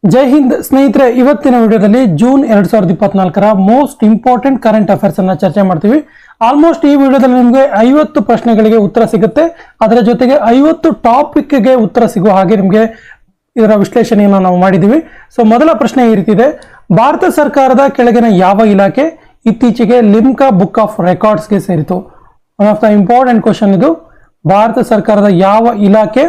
ಜೈ ಹಿಂದ್ ಸ್ನೇಹಿತರೆ, ಇವತ್ತಿನ ವಿಡಿಯೋದಲ್ಲಿ ಜೂನ್ 2024ರ ಮೋಸ್ಟ್ ಇಂಪಾರ್ಟೆಂಟ್ ಕರೆಂಟ್ ಅಫೇರ್ಸ್ ಅನ್ನ ಚರ್ಚೆ ಮಾಡ್ತೀವಿ. ಆಲ್ಮೋಸ್ಟ್ ಈ ವಿಡಿಯೋದಲ್ಲಿ ನಿಮಗೆ 50 ಪ್ರಶ್ನೆಗಳಿಗೆ ಉತ್ತರ ಸಿಗುತ್ತೆ. ಅದರ ಜೊತೆಗೆ 50 ಟಾಪಿಕ್ಗೆ ಉತ್ತರ ಸಿಗುವ ಹಾಗೆ ನಿಮಗೆ ಇದರ ವಿಶ್ಲೇಷಣೆಯನ್ನು ನಾವು ಮಾಡಿದ್ದೀವಿ. ಸೊ ಮೊದಲ ಪ್ರಶ್ನೆ ಈ ರೀತಿ ಇದೆ: ಭಾರತ ಸರ್ಕಾರದ ಕೆಳಗಿನ ಯಾವ ಇಲಾಖೆ ಇತ್ತೀಚೆಗೆ ಲಿಮ್ಕಾ ಬುಕ್ ಆಫ್ ರೆಕಾರ್ಡ್ಸ್ಗೆ ಸೇರಿತು? One of the important question ಇದು. ಭಾರತ ಸರ್ಕಾರದ ಯಾವ ಇಲಾಖೆ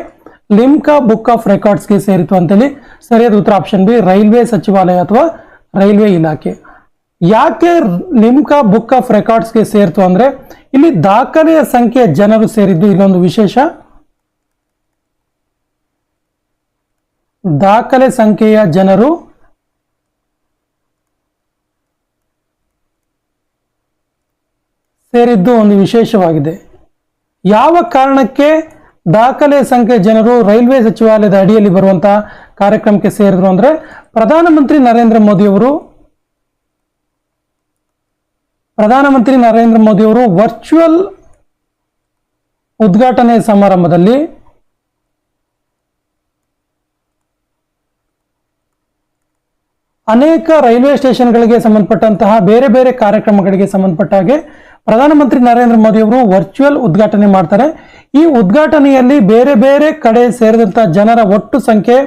ಲಿಮ್ಕಾ ಬುಕ್ ಆಫ್ ರೆಕಾರ್ಡ್ಸ್ಗೆ ಸೇರಿತು ಅಂತೇಳಿ ಸರಿಯಾದ ಉತ್ತರ ಆಪ್ಷನ್ ಬಿ, ರೈಲ್ವೆ ಸಚಿವಾಲಯ ಅಥವಾ ರೈಲ್ವೆ ಇಲಾಖೆ. ಯಾಕೆ ಲಿಮ್ಕಾ ಬುಕ್ ಆಫ್ ರೆಕಾರ್ಡ್ಸ್ಗೆ ಸೇರಿತು ಅಂದ್ರೆ ಇಲ್ಲಿ ದಾಖಲೆಯ ಸಂಖ್ಯೆಯ ಜನರು ಸೇರಿದ್ದು ಇಲ್ಲೊಂದು ವಿಶೇಷ. ದಾಖಲೆ ಸಂಖ್ಯೆಯ ಜನರು ಸೇರಿದ್ದು ಒಂದು ವಿಶೇಷವಾಗಿದೆ. ಯಾವ ಕಾರಣಕ್ಕೆ ದಾಖಲೆ ಸಂಖ್ಯೆ ಜನರು ರೈಲ್ವೆ ಸಚಿವಾಲಯದ ಅಡಿಯಲ್ಲಿ ಬರುವಂತಹ ಕಾರ್ಯಕ್ರಮಕ್ಕೆ ಸೇರಿದ್ರು ಅಂದ್ರೆ ಪ್ರಧಾನಮಂತ್ರಿ ನರೇಂದ್ರ ಮೋದಿ ಅವರು ವರ್ಚುವಲ್ ಉದ್ಘಾಟನೆ ಸಮಾರಂಭದಲ್ಲಿ ಅನೇಕ ರೈಲ್ವೆ ಸ್ಟೇಷನ್ಗಳಿಗೆ ಸಂಬಂಧಪಟ್ಟಂತಹ ಬೇರೆ ಬೇರೆ ಕಾರ್ಯಕ್ರಮಗಳಿಗೆ ಸಂಬಂಧಪಟ್ಟ ಹಾಗೆ ಪ್ರಧಾನಮಂತ್ರಿ ನರೇಂದ್ರ ಮೋದಿ ಅವರು ವರ್ಚುವಲ್ ಉದ್ಘಾಟನೆ ಮಾಡ್ತಾರೆ. ಈ ಉದ್ಘಾಟನೆಯಲ್ಲಿ ಬೇರೆ ಬೇರೆ ಕಡೆ ಸೇರಿದಂತಹ ಜನರ ಒಟ್ಟು ಸಂಖ್ಯೆ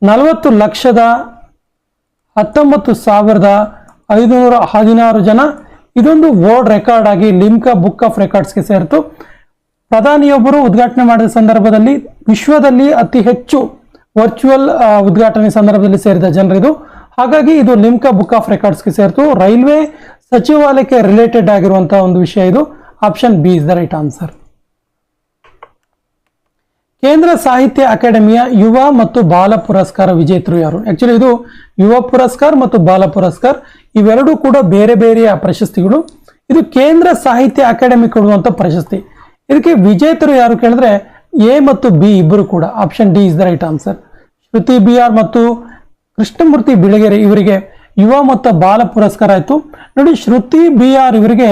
40,19,516 ಜನ. ಇದೊಂದು ವರ್ಲ್ಡ್ ರೆಕಾರ್ಡ್ ಆಗಿ ಲಿಮ್ಕಾ ಬುಕ್ ಆಫ್ ರೆಕಾರ್ಡ್ಸ್ಗೆ ಸೇರಿತು. ಪ್ರಧಾನಿಯೊಬ್ಬರು ಉದ್ಘಾಟನೆ ಮಾಡಿದ ಸಂದರ್ಭದಲ್ಲಿ ವಿಶ್ವದಲ್ಲಿ ಅತಿ ಹೆಚ್ಚು ವರ್ಚುವಲ್ ಉದ್ಘಾಟನೆ ಸಂದರ್ಭದಲ್ಲಿ ಸೇರಿದ ಜನರಿದು. ಹಾಗಾಗಿ ಇದು ಲಿಮ್ಕಾ ಬುಕ್ ಆಫ್ ರೆಕಾರ್ಡ್ಸ್ಗೆ ಸೇರಿತು. ರೈಲ್ವೆ ಸಚಿವಾಲಯಕ್ಕೆ ರಿಲೇಟೆಡ್ ಆಗಿರುವಂತಹ ಒಂದು ವಿಷಯ ಇದು. Option B is the right answer. ಕೇಂದ್ರ ಸಾಹಿತ್ಯ ಅಕಾಡೆಮಿಯ ಯುವ ಮತ್ತು ಬಾಲ ಪುರಸ್ಕಾರ ವಿಜೇತರು ಯಾರು? ಆಕ್ಚುಲಿ ಇದು ಯುವ ಪುರಸ್ಕಾರ ಮತ್ತು ಬಾಲ ಪುರಸ್ಕಾರ ಇವೆರಡೂ ಕೂಡ ಬೇರೆ ಬೇರೆಯ ಪ್ರಶಸ್ತಿಗಳು. ಇದು ಕೇಂದ್ರ ಸಾಹಿತ್ಯ ಅಕಾಡೆಮಿ ಕೊಡುವಂತ ಪ್ರಶಸ್ತಿ. ಇದಕ್ಕೆ ವಿಜೇತರು ಯಾರು ಕೇಳಿದ್ರೆ ಎ ಮತ್ತು ಬಿ ಇಬ್ಬರು ಕೂಡ. Option D is the right answer. Shruti BR ಮತ್ತು ಕೃಷ್ಣಮೂರ್ತಿ ಬಿಳಗೆರೆ ಇವರಿಗೆ ಯುವ ಮತ್ತು ಬಾಲ ಪುರಸ್ಕಾರ ಆಯಿತು. ನೋಡಿ, ಶ್ರುತಿ BR ಇವರಿಗೆ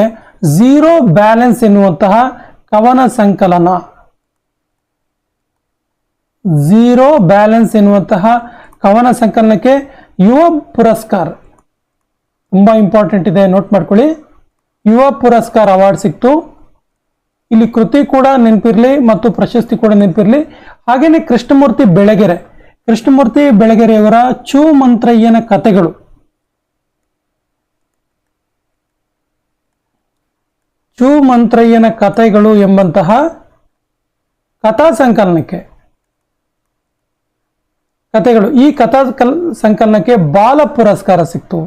ಝೀರೋ ಬ್ಯಾಲೆನ್ಸ್ ಎನ್ನುವಂತಹ ಕವನ ಸಂಕಲನ, ಝೀರೋ ಬ್ಯಾಲೆನ್ಸ್ ಎನ್ನುವಂತಹ ಕವನ ಸಂಕಲನಕ್ಕೆ ಯುವ ಪುರಸ್ಕಾರ, ತುಂಬಾ ಇಂಪಾರ್ಟೆಂಟ್ ಇದೆ, ನೋಟ್ ಮಾಡ್ಕೊಳ್ಳಿ. ಯುವ ಪುರಸ್ಕಾರ ಅವಾರ್ಡ್ ಸಿಕ್ತು. ಇಲ್ಲಿ ಕೃತಿ ಕೂಡ ನೆನಪಿರ್ಲಿ ಮತ್ತು ಪ್ರಶಸ್ತಿ ಕೂಡ ನೆನಪಿರ್ಲಿ. ಹಾಗೇನೆ ಕೃಷ್ಣಮೂರ್ತಿ ಬೆಳಗೆರೆಯವರ ಚೂ ಮಂತ್ರಯ್ಯನ ಕಥೆಗಳು, ಚೂ ಮಂತ್ರಯ್ಯನ ಕಥೆಗಳು ಎಂಬಂತಹ ಕಥಾ ಸಂಕಲನಕ್ಕೆ ಈ ಕಥಾ ಸಂಕಲನಕ್ಕೆ ಬಾಲ ಪುರಸ್ಕಾರ ಸಿಕ್ತು.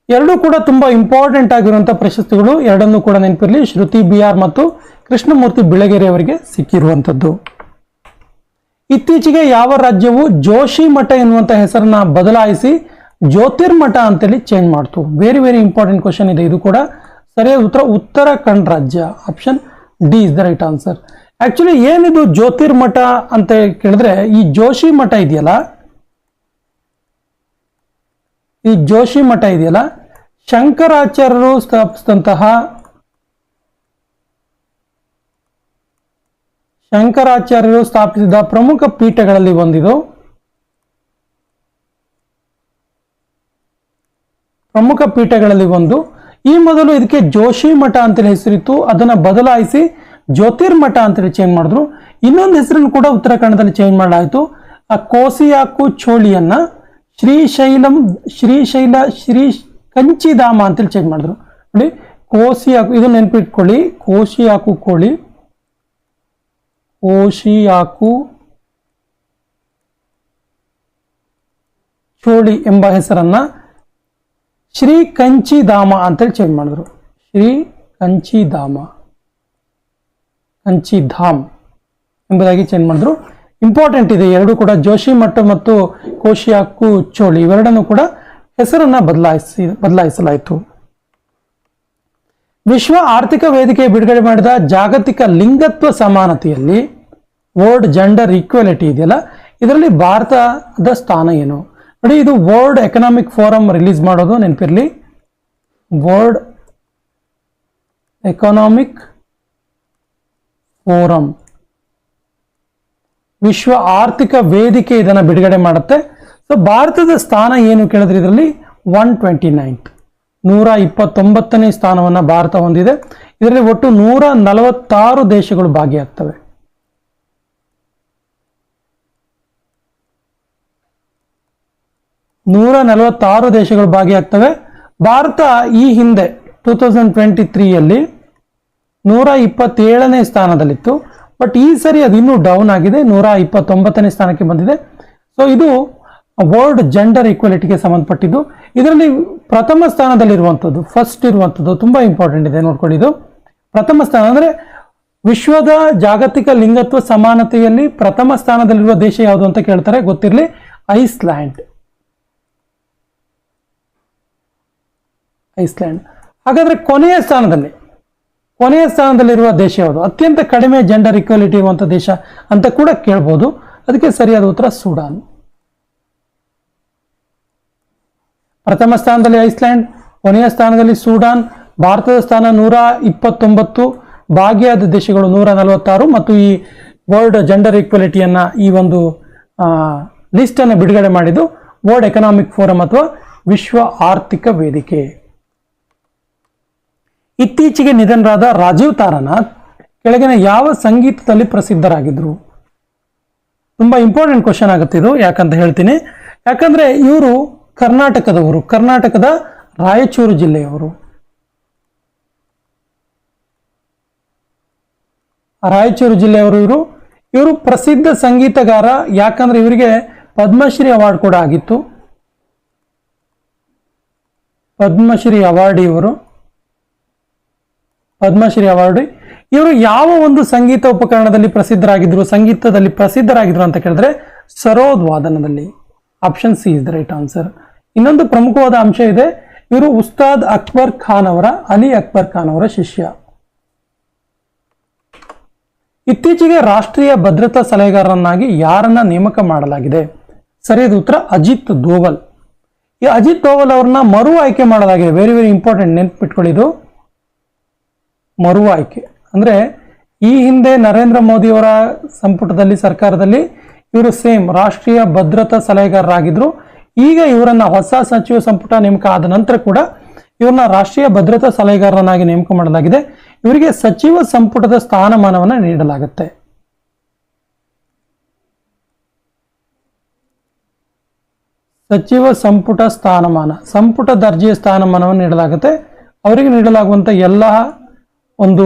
ಎರಡೂ ಕೂಡ ತುಂಬಾ ಇಂಪಾರ್ಟೆಂಟ್ ಆಗಿರುವಂತಹ ಪ್ರಶಸ್ತಿಗಳು. ಎರಡನ್ನೂ ಕೂಡ ನೆನಪಿರಲಿ, ಶ್ರುತಿ BR ಮತ್ತು ಕೃಷ್ಣಮೂರ್ತಿ ಬಿಳಗೆರೆ ಅವರಿಗೆ ಸಿಕ್ಕಿರುವಂಥದ್ದು. ಇತ್ತೀಚೆಗೆ ಯಾವ ರಾಜ್ಯವು ಜೋಶಿ ಮಠ ಎನ್ನುವಂತ ಹೆಸರನ್ನ ಬದಲಾಯಿಸಿ ಜ್ಯೋತಿರ್ಮಠ ಅಂತೇಳಿ ಚೇಂಜ್ ಮಾಡ್ತು? ವೆರಿ ವೆರಿ ಇಂಪಾರ್ಟೆಂಟ್ ಕ್ವಶನ್ ಇದೆ. ಇದು ಕೂಡ ಸರಿಯಾದ ಉತ್ತರ ಉತ್ತರಾಖಂಡ್ ರಾಜ್ಯ. Option D is the right answer. Actually ಏನಿದು ಜ್ಯೋತಿರ್ಮಠ ಅಂತ ಕೇಳಿದ್ರೆ, ಈ ಜೋಶಿ ಮಠ ಇದೆಯಲ್ಲ, ಶಂಕರಾಚಾರ್ಯರು ಸ್ಥಾಪಿಸಿದ ಪ್ರಮುಖ ಪೀಠಗಳಲ್ಲಿ ಒಂದಿದು. ಈ ಮೊದಲು ಇದಕ್ಕೆ ಜೋಶಿ ಮಠ ಅಂತೇಳಿ ಹೆಸರಿತ್ತು. ಅದನ್ನ ಬದಲಾಯಿಸಿ ಜ್ಯೋತಿರ್ಮಠ ಅಂತೇಳಿ ಚೇಂಜ್ ಮಾಡಿದ್ರು. ಇನ್ನೊಂದು ಹೆಸರನ್ನು ಕೂಡ ಉತ್ತರಾಖಂಡದಲ್ಲಿ ಚೇಂಜ್ ಮಾಡಲಾಯಿತು. ಆ ಕೋಸಿಯಾಕು ಚೋಳಿಯನ್ನ ಶ್ರೀ ಕಂಚಿಧಾಮ ಅಂತೇಳಿ ಚೇಂಜ್ ಮಾಡಿದ್ರು. ನೋಡಿ, ಕೋಸಿಯಾಕು, ಇದು ನೆನಪಿಟ್ಕೊಳ್ಳಿ, ಕೋಶಿಯಾಕು ಚೋಳಿ ಎಂಬ ಹೆಸರನ್ನ ಶ್ರೀ ಕಂಚಿಧಾಮ ಅಂತೇಳಿ ಚೇಂಜ್ ಮಾಡಿದ್ರು. ಕಂಚಿಧಾಮ್ ಎಂಬುದಾಗಿ ಚೇಂಜ್ ಮಾಡಿದ್ರು. ಇಂಪಾರ್ಟೆಂಟ್ ಇದೆ ಎರಡು ಕೂಡ. ಜೋಶಿ ಮಠ ಮತ್ತು ಕೋಶಿಯಾಕು ಚೋಳಿ ಇವೆರಡನ್ನು ಕೂಡ ಹೆಸರನ್ನ ಬದಲಾಯಿಸಲಾಯಿತು. ವಿಶ್ವ ಆರ್ಥಿಕ ವೇದಿಕೆ ಬಿಡುಗಡೆ ಮಾಡಿದ ಜಾಗತಿಕ ಲಿಂಗತ್ವ ಸಮಾನತೆಯಲ್ಲಿ ವರ್ಲ್ಡ್ ಜೆಂಡರ್ ಈಕ್ವಾಲಿಟಿ ಇದೆಯಲ್ಲ, ಇದರಲ್ಲಿ ಭಾರತದ ಸ್ಥಾನ ಏನು? ನೋಡಿ, ಇದು ವರ್ಲ್ಡ್ ಎಕನಾಮಿಕ್ ಫೋರಂ ರಿಲೀಸ್ ಮಾಡೋದು, ನೆನಪಿರ್ಲಿ. ವರ್ಲ್ಡ್ ಎಕನಾಮಿಕ್ ಫೋರಂ ವಿಶ್ವ ಆರ್ಥಿಕ ವೇದಿಕೆ ಇದನ್ನು ಬಿಡುಗಡೆ ಮಾಡುತ್ತೆ. ಸೊ ಭಾರತದ ಸ್ಥಾನ ಏನು ಕೇಳಿದ್ರೆ ಇದರಲ್ಲಿ 129th 129ನೇ ಸ್ಥಾನವನ್ನು ಭಾರತ ಹೊಂದಿದೆ. ಇದರಲ್ಲಿ ಒಟ್ಟು 146 ದೇಶಗಳು ಭಾಗಿಯಾಗ್ತವೆ. 146 ದೇಶಗಳು ಭಾಗಿಯಾಗ್ತವೆ. ಭಾರತ ಈ ಹಿಂದೆ 2023ಯಲ್ಲಿ 127ನೇ ಸ್ಥಾನದಲ್ಲಿತ್ತು. ಬಟ್ ಈ ಸರಿ ಅದು ಇನ್ನೂ ಡೌನ್ ಆಗಿದೆ, 129ನೇ ಸ್ಥಾನಕ್ಕೆ ಬಂದಿದೆ. ಸೊ ಇದು ವರ್ಲ್ಡ್ ಜೆಂಡರ್ ಈಕ್ವಾಲಿಟಿಗೆ ಸಂಬಂಧಪಟ್ಟಿದ್ದು. ಇದರಲ್ಲಿ ಪ್ರಥಮ ಸ್ಥಾನದಲ್ಲಿರುವಂಥದ್ದು, ಫಸ್ಟ್ ಇರುವಂಥದ್ದು ತುಂಬಾ ಇಂಪಾರ್ಟೆಂಟ್ ಇದೆ, ನೋಡ್ಕೊಳ್ಳಿ. ಇದು ಪ್ರಥಮ ಸ್ಥಾನ ಅಂದರೆ ವಿಶ್ವದ ಜಾಗತಿಕ ಲಿಂಗತ್ವ ಸಮಾನತೆಯಲ್ಲಿ ಪ್ರಥಮ ಸ್ಥಾನದಲ್ಲಿರುವ ದೇಶ ಯಾವುದು ಅಂತ ಕೇಳ್ತಾರೆ, ಗೊತ್ತಿರಲಿ, ಐಸ್ಲ್ಯಾಂಡ್. ಹಾಗಾದ್ರೆ ಕೊನೆಯ ಸ್ಥಾನದಲ್ಲಿರುವ ದೇಶ ಯಾವುದು, ಅತ್ಯಂತ ಕಡಿಮೆ ಜೆಂಡರ್ ಈಕ್ವಾಲಿಟಿ ಇರುವಂತಹ ದೇಶ ಅಂತ ಕೂಡ ಕೇಳ್ಬೋದು. ಅದಕ್ಕೆ ಸರಿಯಾದ ಉತ್ತರ ಸುಡಾನ್. ಪ್ರಥಮ ಸ್ಥಾನದಲ್ಲಿ ಐಸ್ಲ್ಯಾಂಡ್, ಕೊನೆಯ ಸ್ಥಾನದಲ್ಲಿ ಸುಡಾನ್. ಭಾರತದ ಸ್ಥಾನ 129, ಭಾಗಿಯಾದ ದೇಶಗಳು 146. ಮತ್ತು ಈ ವರ್ಲ್ಡ್ ಜೆಂಡರ್ ಈಕ್ವಾಲಿಟಿಯನ್ನ ಈ ಒಂದು ಲಿಸ್ಟ್ ಅನ್ನು ಬಿಡುಗಡೆ ಮಾಡಿದ್ದು ವರ್ಲ್ಡ್ ಎಕನಾಮಿಕ್ ಫೋರಂ ಅಥವಾ ವಿಶ್ವ ಆರ್ಥಿಕ ವೇದಿಕೆ. ಇತ್ತೀಚೆಗೆ ನಿಧನರಾದ ರಾಜೀವ್ ತಾರಾನಾಥ್ ಕೆಳಗಿನ ಯಾವ ಸಂಗೀತದಲ್ಲಿ ಪ್ರಸಿದ್ಧರಾಗಿದ್ರು? ತುಂಬಾ ಇಂಪಾರ್ಟೆಂಟ್ ಕ್ವಶನ್ ಆಗುತ್ತೆ ಇದು, ಯಾಕಂತ ಹೇಳ್ತೀನಿ. ಯಾಕಂದ್ರೆ ಇವರು ಕರ್ನಾಟಕದವರು, ಕರ್ನಾಟಕದ ರಾಯಚೂರು ಜಿಲ್ಲೆಯವರು. ರಾಯಚೂರು ಜಿಲ್ಲೆಯವರು ಇವರು ಪ್ರಸಿದ್ಧ ಸಂಗೀತಗಾರ. ಯಾಕಂದ್ರೆ ಇವರಿಗೆ ಪದ್ಮಶ್ರೀ ಅವಾರ್ಡ್ ಕೂಡ ಆಗಿತ್ತು. ಪದ್ಮಶ್ರೀ ಅವಾರ್ಡ್ ಇವರು ಯಾವ ಒಂದು ಸಂಗೀತ ಉಪಕರಣದಲ್ಲಿ ಸಂಗೀತದಲ್ಲಿ ಪ್ರಸಿದ್ಧರಾಗಿದ್ರು ಅಂತ ಕೇಳಿದ್ರೆ ಸರೋದ್ ವಾದನದಲ್ಲಿ. Option C is the right answer. ಇನ್ನೊಂದು ಪ್ರಮುಖವಾದ ಅಂಶ ಇದೆ, ಇವರು ಉಸ್ತಾದ್ ಅಲಿ ಅಕ್ಬರ್ ಖಾನ್ ಅವರ ಶಿಷ್ಯ. ಇತ್ತೀಚೆಗೆ ರಾಷ್ಟ್ರೀಯ ಭದ್ರತಾ ಸಲಹೆಗಾರರನ್ನಾಗಿ ಯಾರನ್ನ ನೇಮಕ ಮಾಡಲಾಗಿದೆ? ಸರಿಯಾದ ಉತ್ತರ ಅಜಿತ್ ದೋವಲ್. ಈ ಅಜಿತ್ ದೋವಲ್ ಅವ್ರನ್ನ ಮರು ಆಯ್ಕೆ ಮಾಡಲಾಗಿದೆ. ವೆರಿ ವೆರಿ ಇಂಪಾರ್ಟೆಂಟ್, ನೆನ್ಪಿಟ್ಕೊಳ್ಳಿದು. ಮರು ಆಯ್ಕೆ ಅಂದ್ರೆ ಈ ಹಿಂದೆ ನರೇಂದ್ರ ಮೋದಿ ಅವರ ಸಂಪುಟದಲ್ಲಿ, ಸರ್ಕಾರದಲ್ಲಿ ಇವರು ಸೇಮ್ ರಾಷ್ಟ್ರೀಯ ಭದ್ರತಾ ಸಲಹೆಗಾರರಾಗಿದ್ರು. ಈಗ ಇವರನ್ನ ಹೊಸ ಸಚಿವ ಸಂಪುಟ ನೇಮಕ ಆದ ನಂತರ ಕೂಡ ಇವ್ರನ್ನ ರಾಷ್ಟ್ರೀಯ ಭದ್ರತಾ ಸಲಹೆಗಾರರನ್ನಾಗಿ ನೇಮಕ ಮಾಡಲಾಗಿದೆ. ಇವರಿಗೆ ಸಚಿವ ಸಂಪುಟದ ಸ್ಥಾನಮಾನವನ್ನು ನೀಡಲಾಗುತ್ತೆ. ಸಚಿವ ಸಂಪುಟ ಸ್ಥಾನಮಾನ, ಸಂಪುಟ ದರ್ಜೆಯ ಸ್ಥಾನಮಾನವನ್ನು ನೀಡಲಾಗುತ್ತೆ. ಅವರಿಗೆ ನೀಡಲಾಗುವಂತ ಎಲ್ಲ ಒಂದು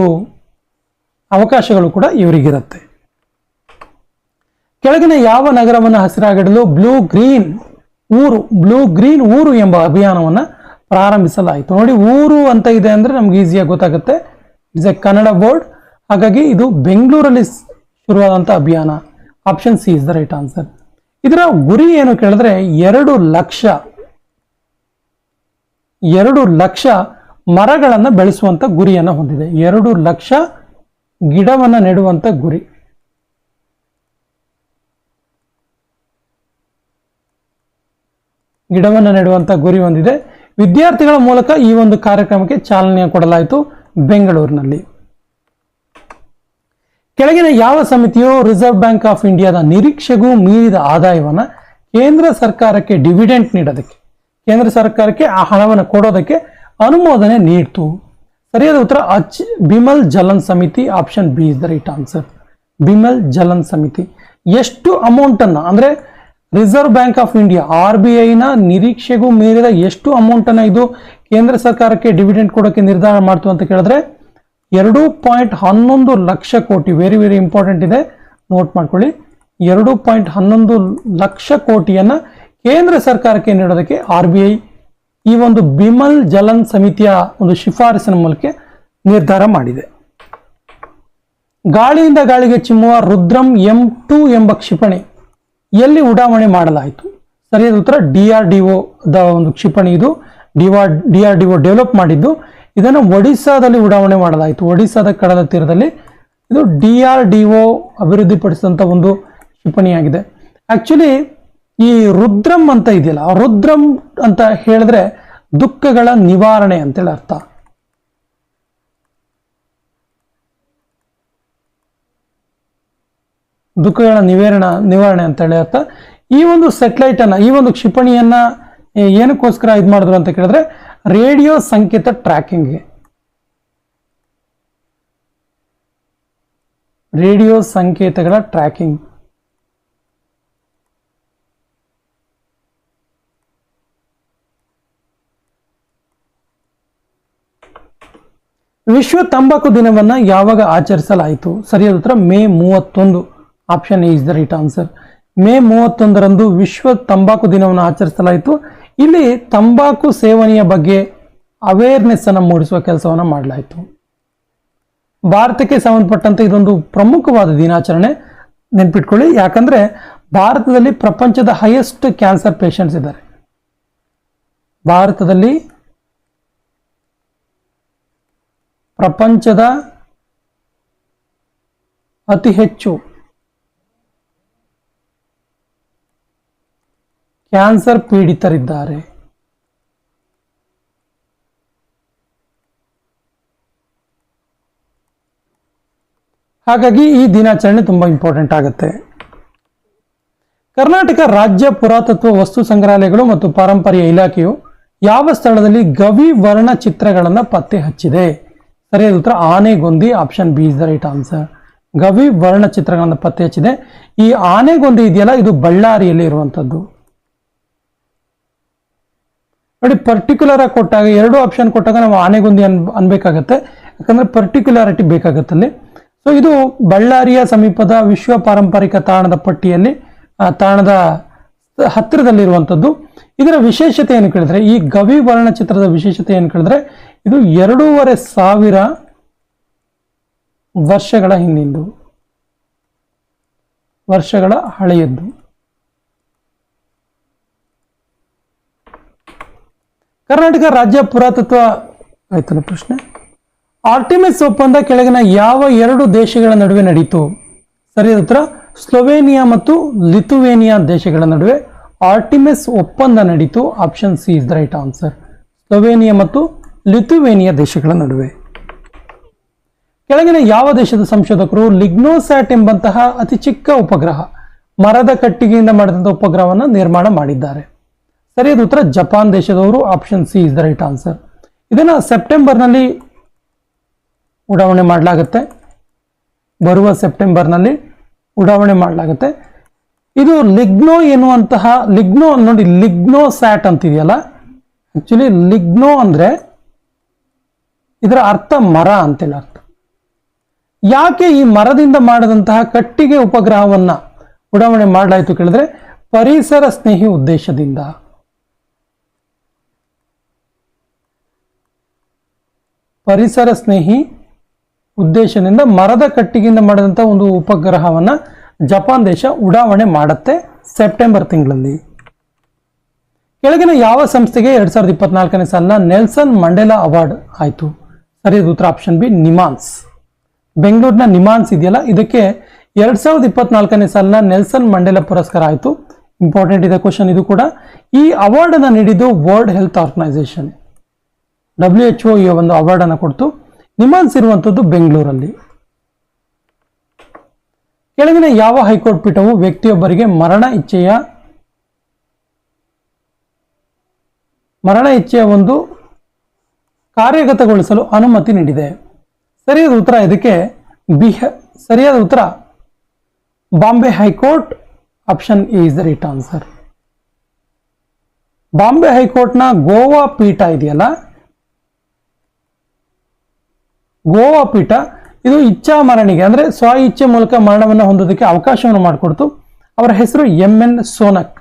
ಅವಕಾಶಗಳು ಕೂಡ ಇವರಿಗಿರುತ್ತೆ. ಕೆಳಗಿನ ಯಾವ ನಗರವನ್ನು ಹಸಿರಾಗಿಡಲು ಬ್ಲೂ ಗ್ರೀನ್ ಊರು ಎಂಬ ಅಭಿಯಾನವನ್ನು ಪ್ರಾರಂಭಿಸಲಾಯಿತು? ನೋಡಿ, ಊರು ಅಂತ ಇದೆ ಅಂದ್ರೆ ನಮ್ಗೆ ಈಸಿಯಾಗಿ ಗೊತ್ತಾಗುತ್ತೆ. It's A Kannada word. ಹಾಗಾಗಿ ಇದು ಬೆಂಗಳೂರಲ್ಲಿ ಶುರುವಾದಂಥ ಅಭಿಯಾನ. Option C is the right answer. ಇದರ ಗುರಿ ಏನು ಕೇಳಿದ್ರೆ 2 ಲಕ್ಷ ಮರಗಳನ್ನು ಬೆಳೆಸುವಂತ ಗುರಿಯನ್ನು ಹೊಂದಿದೆ. 2 ಲಕ್ಷ ಗಿಡವನ್ನು ನೆಡುವಂತ ಗುರಿ. ಹೊಂದಿದೆ. ವಿದ್ಯಾರ್ಥಿಗಳ ಮೂಲಕ ಈ ಒಂದು ಕಾರ್ಯಕ್ರಮಕ್ಕೆ ಚಾಲನೆ ಕೊಡಲಾಯಿತು ಬೆಂಗಳೂರಿನಲ್ಲಿ. ಕೆಳಗಿನ ಯಾವ ಸಮಿತಿಯು ರಿಸರ್ವ್ ಬ್ಯಾಂಕ್ ಆಫ್ ಇಂಡಿಯಾದ ನಿರೀಕ್ಷೆಗೂ ಮೀರಿದ ಆದಾಯವನ್ನು ಕೇಂದ್ರ ಸರ್ಕಾರಕ್ಕೆ ಡಿವಿಡೆಂಟ್ ನೀಡೋದಕ್ಕೆ, ಕೇಂದ್ರ ಸರ್ಕಾರಕ್ಕೆ ಆ ಹಣವನ್ನು ಕೊಡೋದಕ್ಕೆ ಅನುಮೋದನೆ ನೀಡಿತು? ಸರಿಯಾದ ಉತ್ತರ ಬಿಮಲ್ ಜಲನ್ ಸಮಿತಿ. Option B is the right answer. Bimal Jalan ಸಮಿತಿ ಎಷ್ಟು ಅಮೌಂಟ್ ಅನ್ನ, ಅಂದ್ರೆ Reserve Bank of India RBI ನ ನಿರೀಕ್ಷೆಗೂ ಮೀರಿದ ಎಷ್ಟು ಅಮೌಂಟ್ ಅನ್ನ ಇದು ಕೇಂದ್ರ ಸರ್ಕಾರಕ್ಕೆ ಡಿವಿಡೆಂಟ್ ಕೊಡೋಕೆ ನಿರ್ಧಾರ ಮಾಡ್ತು ಅಂತ ಕೇಳಿದ್ರೆ 2.11 ಲಕ್ಷ ಕೋಟಿ. ವೆರಿ ವೆರಿ ಇಂಪಾರ್ಟೆಂಟ್ ಇದೆ, ನೋಟ್ ಮಾಡ್ಕೊಳ್ಳಿ. 2.11 ಲಕ್ಷ ಕೋಟಿಯನ್ನ ಕೇಂದ್ರ ಸರ್ಕಾರಕ್ಕೆ ನೀಡೋದಕ್ಕೆ RBI ಈ ಒಂದು ಬಿಮಲ್ ಜಲನ್ ಸಮಿತಿಯ ಒಂದು ಶಿಫಾರಸಿನ ಮೂಲಕ ನಿರ್ಧಾರ ಮಾಡಿದೆ. ಗಾಳಿಯಿಂದ ಗಾಳಿಗೆ ಚಿಮ್ಮುವ ರುದ್ರಂ M2 ಎಂಬ ಕ್ಷಿಪಣಿ ಎಲ್ಲಿ ಉಡಾವಣೆ ಮಾಡಲಾಯಿತು? ಸರಿಯಾದ ಉತ್ತರ DRDO ದ ಒಂದು ಕ್ಷಿಪಣಿ. ಇದು DRDO ಡೆವಲಪ್ ಮಾಡಿದ್ದು. ಇದನ್ನು ಒಡಿಸ್ಸಾದಲ್ಲಿ ಉಡಾವಣೆ ಮಾಡಲಾಯಿತು. ಒಡಿಸ್ಸಾದ ಕಡಲ ತೀರದಲ್ಲಿ ಇದು DRDO ಅಭಿವೃದ್ಧಿಪಡಿಸಿದಂಥ ಒಂದು ಕ್ಷಿಪಣಿಯಾಗಿದೆ. ಆಕ್ಚುಲಿ ಈ ರುದ್ರಂ ಅಂತ ಇದೆಯಲ್ಲ, ರುದ್ರಂ ಅಂತ ಹೇಳಿದ್ರೆ ದುಃಖಗಳ ನಿವಾರಣೆ ಅಂತೇಳಿ ಅರ್ಥ. ದುಃಖಗಳ ನಿವಾರಣೆ ಅಂತ ಹೇಳಿ ಅರ್ಥ. ಈ ಒಂದು ಸೆಟಲೈಟ್ ಅನ್ನ, ಈ ಒಂದು ಕ್ಷಿಪಣಿಯನ್ನ ಏನಕ್ಕೋಸ್ಕರ ಇದು ಮಾಡಿದ್ರು ಅಂತ ಕೇಳಿದ್ರೆ ರೇಡಿಯೋ ಸಂಕೇತ ಟ್ರ್ಯಾಕಿಂಗ್ಗೆ, ರೇಡಿಯೋ ಸಂಕೇತಗಳ ಟ್ರ್ಯಾಕಿಂಗ್. ವಿಶ್ವ ತಂಬಾಕು ದಿನವನ್ನ ಯಾವಾಗ ಆಚರಿಸಲಾಯಿತು? ಸರಿಯಾದ ಉತ್ತರ May 31. Option A is the right answer. May 31ರಂದು ವಿಶ್ವ ತಂಬಾಕು ದಿನವನ್ನು ಆಚರಿಸಲಾಯಿತು. ಇಲ್ಲಿ ತಂಬಾಕು ಸೇವನೆಯ ಬಗ್ಗೆ ಅವೇರ್ನೆಸ್ ಅನ್ನು ಮೂಡಿಸುವ ಕೆಲಸವನ್ನು ಮಾಡಲಾಯಿತು. ಭಾರತಕ್ಕೆ ಸಂಬಂಧಪಟ್ಟಂತೆ ಇದೊಂದು ಪ್ರಮುಖವಾದ ದಿನಾಚರಣೆ, ನೆನ್ಪಿಟ್ಕೊಳ್ಳಿ. ಯಾಕಂದ್ರೆ ಭಾರತದಲ್ಲಿ ಪ್ರಪಂಚದ ಹೈಯೆಸ್ಟ್ ಕ್ಯಾನ್ಸರ್ ಪೇಷಂಟ್ಸ್ ಇದ್ದಾರೆ. ಭಾರತದಲ್ಲಿ ಪ್ರಪಂಚದ ಅತಿ ಹೆಚ್ಚು ಕ್ಯಾನ್ಸರ್ ಪೀಡಿತರಿದ್ದಾರೆ. ಹಾಗಾಗಿ ಈ ದಿನಾಚರಣೆ ತುಂಬಾ ಇಂಪಾರ್ಟೆಂಟ್ ಆಗುತ್ತೆ. ಕರ್ನಾಟಕ ರಾಜ್ಯ ಪುರಾತತ್ವ ವಸ್ತು ಸಂಗ್ರಹಾಲಯಗಳು ಮತ್ತು ಪಾರಂಪರ್ಯ ಇಲಾಖೆಯು ಯಾವ ಸ್ಥಳದಲ್ಲಿ ಗವಿ ವರ್ಣ ಚಿತ್ರಗಳನ್ನು ಪತ್ತೆ ಹಚ್ಚಿದೆ? ಸರಿಯಾದ ಉತ್ತರ Anegundi. Option B is the right answer. ಗವಿ ವರ್ಣ ಚಿತ್ರಗಳನ್ನು ಪತ್ತೆ ಹಚ್ಚಿದೆ. ಈ ಆನೆಗೊಂದಿ ಇದೆಯಲ್ಲ, ಇದು ಬಳ್ಳಾರಿಯಲ್ಲಿ ಇರುವಂತದ್ದು. ನೋಡಿ, ಪರ್ಟಿಕ್ಯುಲರ್ ಆಗಿ ಕೊಟ್ಟಾಗ, ಎರಡು ಆಪ್ಷನ್ ಕೊಟ್ಟಾಗ ನಾವು ಆನೆಗೊಂದಿ ಅನ್ಬೇಕಾಗತ್ತೆ, ಯಾಕಂದ್ರೆ ಪರ್ಟಿಕ್ಯುಲಾರಿಟಿ ಬೇಕಾಗತ್ತಲ್ಲಿ. ಸೊ ಇದು ಬಳ್ಳಾರಿಯ ಸಮೀಪದ ವಿಶ್ವ ಪಾರಂಪರಿಕ ತಾಣದ ಪಟ್ಟಿಯಲ್ಲಿ, ತಾಣದ ಹತ್ತಿರದಲ್ಲಿರುವಂಥದ್ದು. ಇದರ ವಿಶೇಷತೆ ಏನು ಕೇಳಿದ್ರೆ, ಈ ಗವಿ ವರ್ಣಚಿತ್ರದ ವಿಶೇಷತೆ ಏನು ಕೇಳಿದ್ರೆ, ಇದು 2500 ವರ್ಷಗಳ ಹಿಂದಿಂದು, ವರ್ಷಗಳ ಹಳೆಯದ್ದು. ಕರ್ನಾಟಕ ರಾಜ್ಯ ಪುರಾತತ್ವ ಆಯ್ತಲ್ಲ ಪ್ರಶ್ನೆ. ಆರ್ಟಿಮಿಸ್ ಒಪ್ಪಂದ ಕೆಳಗಿನ ಯಾವ 2 ದೇಶಗಳ ನಡುವೆ ನಡೆಯಿತು? ಸರಿಯಾದ ಉತ್ತರ ಸ್ಲೋವೇನಿಯಾ ಮತ್ತು ಲಿಥುವೇನಿಯಾ ದೇಶಗಳ ನಡುವೆ ಆರ್ಟಿಮಿಸ್ ಒಪ್ಪಂದ ನಡೀತು. Option C is the right answer. Slovenia ಮತ್ತು ಲಿಥುವೇನಿಯಾ ದೇಶಗಳ ನಡುವೆ. ಕೆಳಗಿನ ಯಾವ ದೇಶದ ಸಂಶೋಧಕರು ಲಿಗ್ನೋಸ್ಯಾಟ್ ಎಂಬಂತಹ ಅತಿ ಚಿಕ್ಕ ಉಪಗ್ರಹ, ಮರದ ಕಟ್ಟಿಗೆಯಿಂದ ಮಾಡಿದಂತಹ ಉಪಗ್ರಹವನ್ನು ನಿರ್ಮಾಣ ಮಾಡಿದ್ದಾರೆ? ಸರಿಯಾದ ಉತ್ತರ ಜಪಾನ್ ದೇಶದವರು. Option C is the right answer. ಇದನ್ನ ಸೆಪ್ಟೆಂಬರ್ನಲ್ಲಿ ಉಡಾವಣೆ ಮಾಡಲಾಗುತ್ತೆ, ಬರುವ ಸೆಪ್ಟೆಂಬರ್ನಲ್ಲಿ ಉಡಾವಣೆ ಮಾಡಲಾಗುತ್ತೆ. ಇದು ಲಿಗ್ನೋ ಎನ್ನುವಂತಹ, ಲಿಗ್ನೋ ನೋಡಿ, ಲಿಗ್ನೋಸ್ಯಾಟ್ ಅಂತಿದೆಯಲ್ಲ, ಆಕ್ಚುಲಿ ಲಿಗ್ನೋ ಅಂದ್ರೆ ಇದರ ಅರ್ಥ ಮರ ಅಂತೇಳಿ ಅರ್ಥ. ಯಾಕೆ ಈ ಮರದಿಂದ ಮಾಡಿದಂತಹ ಕಟ್ಟಿಗೆ ಉಪಗ್ರಹವನ್ನ ಉಡಾವಣೆ ಮಾಡಲಾಯಿತು ಕೇಳಿದ್ರೆ ಪರಿಸರ ಸ್ನೇಹಿ ಉದ್ದೇಶದಿಂದ. ಪರಿಸರ ಸ್ನೇಹಿ ಉದ್ದೇಶದಿಂದ ಮರದ ಕಟ್ಟಿಗೆಯಿಂದ ಮಾಡಿದಂತಹ ಒಂದು ಉಪಗ್ರಹವನ್ನ ಜಪಾನ್ ದೇಶ ಉಡಾವಣೆ ಮಾಡುತ್ತೆ ಸೆಪ್ಟೆಂಬರ್ ತಿಂಗಳಲ್ಲಿ. ಕೆಳಗಿನ ಯಾವ ಸಂಸ್ಥೆಗೆ 2024ನೇ ಸಾಲಿನ ನೆಲ್ಸನ್ ಮಂಡೇಲಾ ಅವಾರ್ಡ್ ಆಯಿತು? ಸರಿಯಾದ ಉತ್ತರ ಆಪ್ಷನ್ ಬಿ ನಿಮಾನ್ಸ್. ಬೆಂಗಳೂರಿನ ನಿಮಾನ್ಸ್ ಇದೆಯಲ್ಲ, ಇದಕ್ಕೆ 2024ನೇ ಸಾಲಿನ ನೆಲ್ಸನ್ ಮಂಡೇಲಾ ಪುರಸ್ಕಾರ ಆಯಿತು. ಇಂಪಾರ್ಟೆಂಟ್ ಇದೆ ಕ್ವಶನ್ ಇದು ಕೂಡ. ಈ ಅವಾರ್ಡ್ ಅನ್ನು ನೀಡಿದ್ದು ವರ್ಲ್ಡ್ ಹೆಲ್ತ್ ಆರ್ಗನೈಸೇಷನ್, WHO ಈ ಒಂದು ಅವಾರ್ಡ್ ಅನ್ನು ಕೊಡ್ತು. ನಿಮಾನ್ಸ್ ಇರುವಂತದ್ದು ಬೆಂಗಳೂರಲ್ಲಿ. ಕೆಳಗಿನ ಯಾವ ಹೈಕೋರ್ಟ್ ಪೀಠವು ವ್ಯಕ್ತಿಯೊಬ್ಬರಿಗೆ ಮರಣ ಇಚ್ಛೆಯ ಒಂದು ಕಾರ್ಯಗತಗೊಳಿಸಲು ಅನುಮತಿ ನೀಡಿದೆ? ಸರಿಯಾದ ಉತ್ತರ ಇದಕ್ಕೆ ಸರಿಯಾದ ಉತ್ತರ Bombay high court. Option A is the right answer. Bombay ಹೈಕೋರ್ಟ್ನ ಗೋವಾ ಪೀಠ ಇದೆಯಲ್ಲ, ಗೋವಾ ಪೀಠ ಇದು ಇಚ್ಛಾ ಮರಣಿಗೆ ಅಂದ್ರೆ ಸ್ವ ಇಚ್ಛೆ ಮೂಲಕ ಮರಣವನ್ನು ಹೊಂದೋದಕ್ಕೆ ಅವಕಾಶವನ್ನು ಮಾಡಿಕೊಡ್ತು. ಅವರ ಹೆಸರು MN ಸೋನಕ್.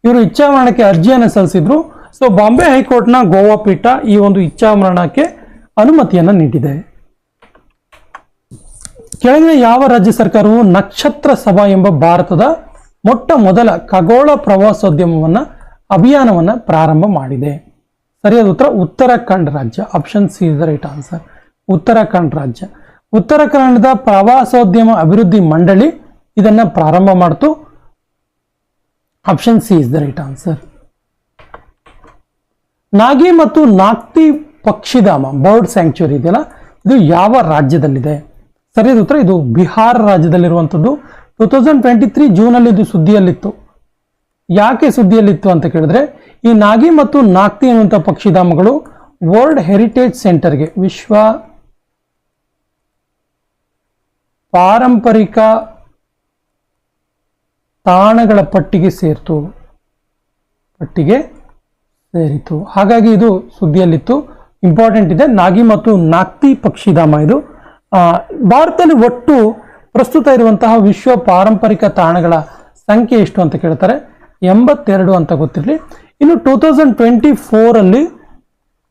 ಇವರು ಇಚ್ಛಾ ಮರಣಕ್ಕೆ ಅರ್ಜಿಯನ್ನು ಸಲ್ಲಿಸಿದ್ರು. ಸೊ ಬಾಂಬೆ ಹೈಕೋರ್ಟ್ನ ಗೋವಾ ಪೀಠ ಈ ಒಂದು ಇಚ್ಛಾ ಮರಣಕ್ಕೆ ಅನುಮತಿಯನ್ನು ನೀಡಿದೆ. ಕೆಳಗಿನ ಯಾವ ರಾಜ್ಯ ಸರ್ಕಾರವು ನಕ್ಷತ್ರ ಸಭಾ ಎಂಬ ಭಾರತದ ಮೊಟ್ಟ ಮೊದಲ ಖಗೋಳ ಪ್ರವಾಸೋದ್ಯಮವನ್ನ ಅಭಿಯಾನವನ್ನ ಪ್ರಾರಂಭ ಮಾಡಿದೆ? ಸರಿಯಾದ ಉತ್ತರ ಉತ್ತರಾಖಂಡ್ ರಾಜ್ಯ. Option C is the right answer. Uttarakhand ರಾಜ್ಯ. ಉತ್ತರಾಖಂಡದ ಪ್ರವಾಸೋದ್ಯಮ ಅಭಿವೃದ್ಧಿ ಮಂಡಳಿ ಇದನ್ನ ಪ್ರಾರಂಭ ಮಾಡಿತು. Option C is the right answer. Nagi ಮತ್ತು ನಾಗ್ತಿ ಪಕ್ಷಿಧಾಮ ಬರ್ಡ್ ಸ್ಯಾಂಕ್ಚುರಿ ಇದೆಯಲ್ಲ, ಇದು ಯಾವ ರಾಜ್ಯದಲ್ಲಿದೆ? ಸರಿಯಾದ ಉತ್ತರ ಇದು ಬಿಹಾರ ರಾಜ್ಯದಲ್ಲಿರುವಂಥದ್ದು. 2023 ಜೂನಲ್ಲಿ ಇದು ಸುದ್ದಿಯಲ್ಲಿತ್ತು. ಯಾಕೆ ಸುದ್ದಿಯಲ್ಲಿತ್ತು ಅಂತ ಕೇಳಿದ್ರೆ, ಈ ನಾಗಿ ಮತ್ತು ನಾಗ್ತಿ ಅನ್ನುವಂಥ ಪಕ್ಷಿಧಾಮಗಳು ವರ್ಲ್ಡ್ ಹೆರಿಟೇಜ್ ಸೆಂಟರ್ಗೆ, ವಿಶ್ವ ಪಾರಂಪರಿಕ ತಾಣಗಳ ಪಟ್ಟಿಗೆ ಸೇರಿತು. ಹಾಗಾಗಿ ಇದು ಸುದ್ದಿಯಲ್ಲಿತ್ತು. ಇಂಪಾರ್ಟೆಂಟ್ ಇದೆ. ನಾಗಿ ಮತ್ತು ನಾಗ್ತಿ ಪಕ್ಷಿಧಾಮ ಇದು. ಭಾರತದಲ್ಲಿ ಒಟ್ಟು ಪ್ರಸ್ತುತ ಇರುವಂತಹ ವಿಶ್ವ ಪಾರಂಪರಿಕ ತಾಣಗಳ ಸಂಖ್ಯೆ ಎಷ್ಟು ಅಂತ ಕೇಳ್ತಾರೆ. 82 ಅಂತ ಗೊತ್ತಿರಲಿ. ಇನ್ನು 2024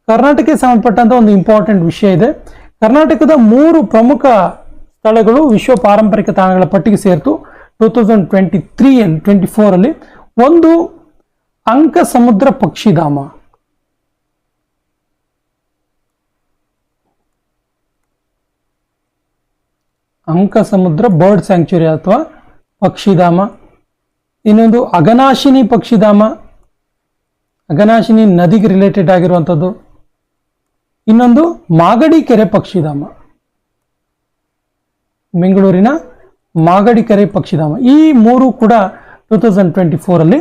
ಕರ್ನಾಟಕಕ್ಕೆ ಸಂಬಂಧಪಟ್ಟಂತ ಒಂದು ಇಂಪಾರ್ಟೆಂಟ್ ವಿಷಯ ಇದೆ. ಕರ್ನಾಟಕದ 3 ಪ್ರಮುಖ ಸ್ಥಳಗಳು ವಿಶ್ವ ಪಾರಂಪರಿಕ ತಾಣಗಳ ಪಟ್ಟಿಗೆ ಸೇರಿತು 2024 ಒಂದು ಅಂಕ ಸಮುದ್ರ ಪಕ್ಷಿಧಾಮ. ಅಂಕ ಸಮುದ್ರ ಬರ್ಡ್ ಸ್ಯಾಂಕ್ಚುರಿ ಅಥವಾ ಪಕ್ಷಿಧಾಮ. ಇನ್ನೊಂದು ಅಘನಾಶಿನಿ ಪಕ್ಷಿಧಾಮ, ಅಘನಾಶಿನಿ ನದಿಗೆ ರಿಲೇಟೆಡ್ ಆಗಿರುವಂಥದ್ದು. ಇನ್ನೊಂದು ಮಾಗಡಿ ಕೆರೆ ಪಕ್ಷಿಧಾಮ, ಬೆಂಗಳೂರಿನ ಮಾಗಡಿ ಕೆರೆ ಪಕ್ಷಿಧಾಮ. ಈ 3 ಕೂಡ 2024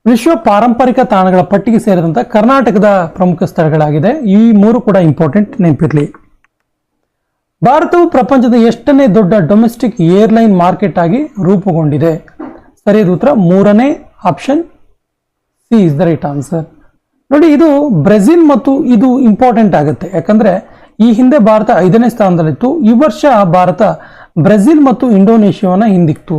ವಿಶ್ವ ಪಾರಂಪರಿಕ ತಾಣಗಳ ಪಟ್ಟಿಗೆ ಸೇರಿದಂಥ ಕರ್ನಾಟಕದ ಪ್ರಮುಖ ಸ್ಥಳಗಳಾಗಿದೆ. ಈ 3 ಕೂಡ ಇಂಪಾರ್ಟೆಂಟ್, ನೆನಪಿರಲಿ. ಭಾರತವು ಪ್ರಪಂಚದ ಎಷ್ಟನೇ ದೊಡ್ಡ ಡೊಮೆಸ್ಟಿಕ್ ಏರ್ಲೈನ್ ಮಾರ್ಕೆಟ್ ಆಗಿ ರೂಪುಗೊಂಡಿದೆ? ಸರಿಯಾದ ಉತ್ತರ 3ನೇ option C is the right answer. ನೋಡಿ, ಇದು ಬ್ರೆಜಿಲ್ ಮತ್ತು ಇದು ಇಂಪಾರ್ಟೆಂಟ್ ಆಗುತ್ತೆ. ಯಾಕಂದ್ರೆ ಈ ಹಿಂದೆ ಭಾರತ 5ನೇ ಸ್ಥಾನದಲ್ಲಿತ್ತು. ಈ ವರ್ಷ ಭಾರತ ಬ್ರೆಜಿಲ್ ಮತ್ತು ಇಂಡೋನೇಷಿಯಾವನ್ನ ಹಿಂದಿಕ್ತು.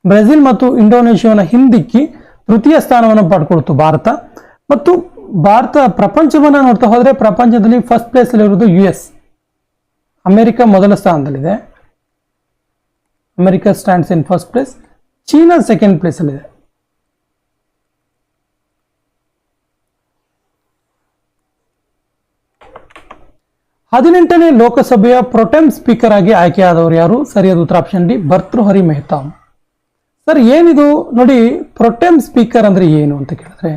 ಬ್ರೆಜಿಲ್ ಮತ್ತು ಇಂಡೋನೇಷಿಯಾವನ್ನ ಹಿಂದಿಕ್ಕಿ ತೃತೀಯ ಸ್ಥಾನವನ್ನು ಪಡ್ಕೊಳ್ತು ಭಾರತ. ಮತ್ತು ಭಾರತ ಪ್ರಪಂಚವನ್ನ ನೋಡ್ತಾ ಹೋದ್ರೆ ಪ್ರಪಂಚದಲ್ಲಿ ಫಸ್ಟ್ ಪ್ಲೇಸ್ ಅಲ್ಲಿರುವುದು US. ಅಮೆರಿಕ ಮೊದಲ ಸ್ಥಾನದಲ್ಲಿದೆ. America stands in first place. China second place ಅಲ್ಲಿದೆ. ಹದಿನೆಂಟನೇ ಲೋಕಸಭೆಯ ಪ್ರೊಟೆಮ್ ಸ್ಪೀಕರ್ ಆಗಿ ಆಯ್ಕೆಯಾದವರು ಯಾರು? ಸರಿಯಾದ ಉತ್ತರ ಆಪ್ಷನ್ ಡಿ, ಭರ್ತೃಹರಿ ಮೆಹ್ತಾಬ್. ಸರ್, ಏನಿದು? ನೋಡಿ, ಪ್ರೊಟೆಮ್ ಸ್ಪೀಕರ್ ಅಂದ್ರೆ ಏನು ಅಂತ ಕೇಳಿದ್ರೆ,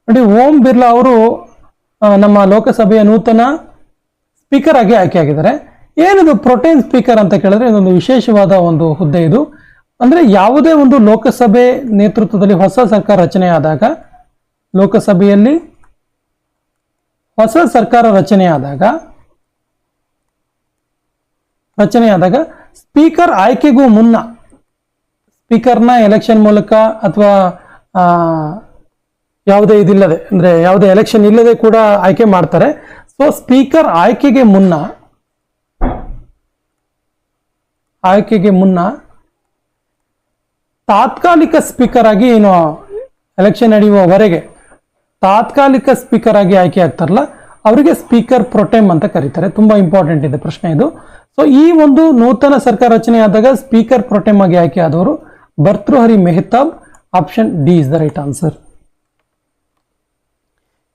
ನೋಡಿ, ಓಂ ಬಿರ್ಲಾ ಅವರು ನಮ್ಮ ಲೋಕಸಭೆಯ ನೂತನ ಸ್ಪೀಕರ್ ಆಗಿ ಆಯ್ಕೆಯಾಗಿದ್ದಾರೆ. ಏನಿದು ಪ್ರೊಟೆಮ್ ಸ್ಪೀಕರ್ ಅಂತ ಕೇಳಿದ್ರೆ, ಇದೊಂದು ವಿಶೇಷವಾದ ಒಂದು ಹುದ್ದೆ. ಇದು ಅಂದ್ರೆ ಯಾವುದೇ ಒಂದು ಲೋಕಸಭೆ ನೇತೃತ್ವದಲ್ಲಿ ಹೊಸ ಸರ್ಕಾರ ರಚನೆಯಾದಾಗ, ಲೋಕಸಭೆಯಲ್ಲಿ ಹೊಸ ಸರ್ಕಾರ ರಚನೆಯಾದಾಗ ಸ್ಪೀಕರ್ ಆಯ್ಕೆಗೂ ಮುನ್ನ, ಸ್ಪೀಕರ್ನ ಎಲೆಕ್ಷನ್ ಮೂಲಕ ಅಥವಾ ಯಾವುದೇ ಇದಿಲ್ಲದೆ, ಅಂದ್ರೆ ಯಾವುದೇ ಎಲೆಕ್ಷನ್ ಇಲ್ಲದೆ ಕೂಡ ಆಯ್ಕೆ ಮಾಡ್ತಾರೆ. ಸೊ ಸ್ಪೀಕರ್ ಆಯ್ಕೆಗೆ ಮುನ್ನ ತಾತ್ಕಾಲಿಕ ಸ್ಪೀಕರ್ ಆಗಿ, ಏನು ಎಲೆಕ್ಷನ್ ನಡೆಯುವವರೆಗೆ ತಾತ್ಕಾಲಿಕ ಸ್ಪೀಕರ್ ಆಗಿ ಆಯ್ಕೆ ಆಗ್ತಾರಲ್ಲ, ಅವರಿಗೆ ಸ್ಪೀಕರ್ ಪ್ರೊಟೆಮ್ ಅಂತ ಕರೀತಾರೆ. ತುಂಬಾ ಇಂಪಾರ್ಟೆಂಟ್ ಇದೆ ಪ್ರಶ್ನೆ ಇದು. ಸೊ ಈ ಒಂದು ನೂತನ ಸರ್ಕಾರ ರಚನೆ ಆದಾಗ ಸ್ಪೀಕರ್ ಪ್ರೊಟೆಮ್ ಆಗಿ ಆಯ್ಕೆ ಆದವರು Bhartruhari Mahtab. Option D is the right answer.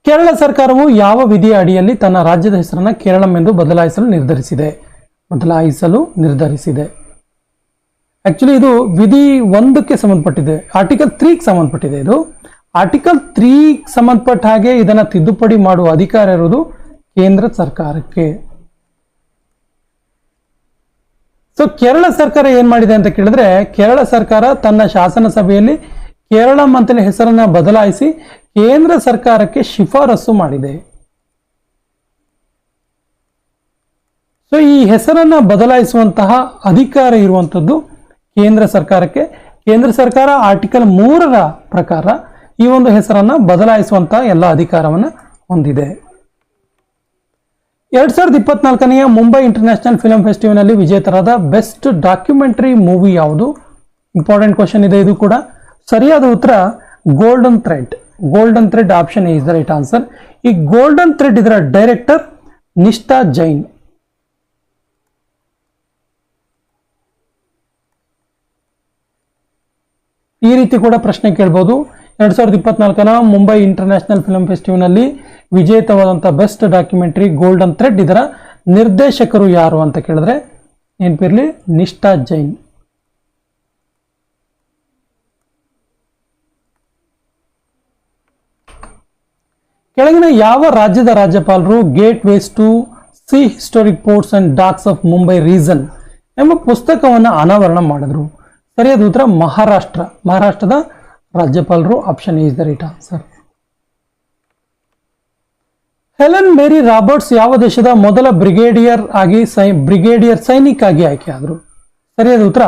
Kerala ಸರ್ಕಾರವು ಯಾವ ವಿಧಿಯ ಅಡಿಯಲ್ಲಿ ತನ್ನ ರಾಜ್ಯದ ಹೆಸರನ್ನ ಕೇರಳಂ ಎಂದು ಬದಲಾಯಿಸಲು ನಿರ್ಧರಿಸಿದೆ? ಆಕ್ಚುಲಿ ಇದು ವಿಧಿ 1ಕ್ಕೆ ಸಂಬಂಧಪಟ್ಟಿದೆ, ಆರ್ಟಿಕಲ್ 3ಗೆ ಸಂಬಂಧಪಟ್ಟಿದೆ. ಇದು ಆರ್ಟಿಕಲ್ 3 ಸಂಬಂಧಪಟ್ಟ ಹಾಗೆ ಇದನ್ನ ತಿದ್ದುಪಡಿ ಮಾಡುವ ಅಧಿಕಾರ ಇರುವುದು ಕೇಂದ್ರ ಸರ್ಕಾರಕ್ಕೆ. ಸೊ ಕೇರಳ ಸರ್ಕಾರ ಏನ್ ಮಾಡಿದೆ ಅಂತ ಕೇಳಿದ್ರೆ, ಕೇರಳ ಸರ್ಕಾರ ತನ್ನ ಶಾಸನ ಸಭೆಯಲ್ಲಿ ಕೇರಳಂ ಅಂತಲೇ ಹೆಸರನ್ನ ಬದಲಾಯಿಸಿ ಕೇಂದ್ರ ಸರ್ಕಾರಕ್ಕೆ ಶಿಫಾರಸು ಮಾಡಿದೆ. ಸೊ ಈ ಹೆಸರನ್ನ ಬದಲಾಯಿಸುವಂತಹ ಅಧಿಕಾರ ಇರುವಂತದ್ದು ಕೇಂದ್ರ ಸರ್ಕಾರಕ್ಕೆ. ಕೇಂದ್ರ ಸರ್ಕಾರ ಆರ್ಟಿಕಲ್ 3ರ ಪ್ರಕಾರ ಈ ಒಂದು ಹೆಸರನ್ನ ಬದಲಾಯಿಸುವಂತಹ ಎಲ್ಲ ಅಧಿಕಾರವನ್ನು ಹೊಂದಿದೆ. 2024ನೇ ಮುಂಬೈ ಇಂಟರ್ನ್ಯಾಷನಲ್ ಫಿಲ್ಮ್ ಫೆಸ್ಟಿವಲ್ ನಲ್ಲಿ ವಿಜೇತರಾದ ಬೆಸ್ಟ್ ಡಾಕ್ಯುಮೆಂಟರಿ ಮೂವಿ ಯಾವುದು? ಇಂಪಾರ್ಟೆಂಟ್ ಕ್ವಶನ್ ಇದೆ ಇದು ಕೂಡ. ಸರಿಯಾದ ಉತ್ತರ golden thread. Option A is the right answer. ಈ ಗೋಲ್ಡನ್ ಥ್ರೆಡ್ ಇದರ ಡೈರೆಕ್ಟರ್ ನಿಷ್ಠಾ ಜೈನ್. ಈ ರೀತಿ ಕೂಡ ಪ್ರಶ್ನೆ ಕೇಳಬಹುದು. 2024ನ ಮುಂಬೈ ಇಂಟರ್ನ್ಯಾಷನಲ್ ಫಿಲ್ಮ್ ಫೆಸ್ಟಿವಲ್ ನಲ್ಲಿ ವಿಜೇತವಾದಂತಹ ಬೆಸ್ಟ್ ಡಾಕ್ಯುಮೆಂಟರಿ ಗೋಲ್ಡನ್ ಥ್ರೆಡ್ ಇದರ ನಿರ್ದೇಶಕರು ಯಾರು ಅಂತ ಕೇಳಿದ್ರೆ ನೆನಪಿರ್ಲಿ ನಿಷ್ಠಾ ಜೈನ್. ಕೆಳಗಿನ ಯಾವ ರಾಜ್ಯದ ರಾಜ್ಯಪಾಲರು gateways to sea historic ports and docks of Mumbai region ಎಂಬ ಪುಸ್ತಕವನ್ನು ಅನಾವರಣ ಮಾಡಿದ್ರು? ಸರಿಯಾದ ಉತ್ತರ ಮಹಾರಾಷ್ಟ್ರದ ರಾಜ್ಯಪಾಲರು. Option is the right answer. Helen Mary Roberts ಯಾವ ದೇಶದ ಮೊದಲ ಬ್ರಿಗೇಡಿಯರ್ ಸೈನಿಕ ಆಗಿ ಆಯ್ಕೆಯಾದರು? ಸರಿಯಾದ ಉತ್ತರ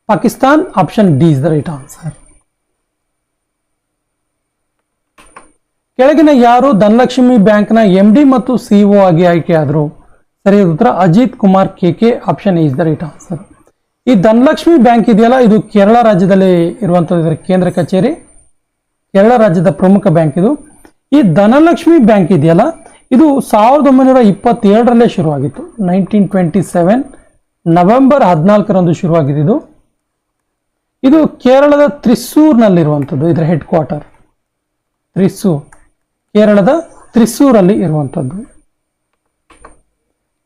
Pakistan. Option D is the right answer. ಕೆಳಗಿನ ಯಾರು ಧನಲಕ್ಷ್ಮಿ ಬ್ಯಾಂಕ್ನ ಎಂಡಿ ಮತ್ತು ಸಿಇಒ ಆಗಿ ಆಯ್ಕೆಯಾದರು? ಸರಿಯಾದ ಉತ್ತರ Ajith Kumar KK. Option is the right answer. ಈ ಧನಲಕ್ಷ್ಮಿ ಬ್ಯಾಂಕ್ ಇದೆಯಲ್ಲ, ಇದು ಕೇರಳ ರಾಜ್ಯದಲ್ಲಿ ಇರುವಂತದ್ದು, ಇದರ ಕೇಂದ್ರ ಕಚೇರಿ ಕೇರಳ ರಾಜ್ಯದ ಪ್ರಮುಖ ಬ್ಯಾಂಕ್ ಇದು. ಈ ಧನಲಕ್ಷ್ಮಿ ಬ್ಯಾಂಕ್ ಇದೆಯಲ್ಲ, ಇದು 1927ರಲ್ಲೇ ಶುರುವಾಗಿತ್ತು. 1927 ನವೆಂಬರ್ 14ರಂದು ಶುರುವಾಗಿದ್ದು. ಇದು ಕೇರಳದ ತ್ರಿಸೂರ್ನಲ್ಲಿರುವಂಥದ್ದು. ಇದರ ಹೆಡ್ ಕ್ವಾರ್ಟರ್ ತ್ರಿಸೂರ್, ಕೇರಳದ ತ್ರಿಸೂರಲ್ಲಿ ಇರುವಂಥದ್ದು.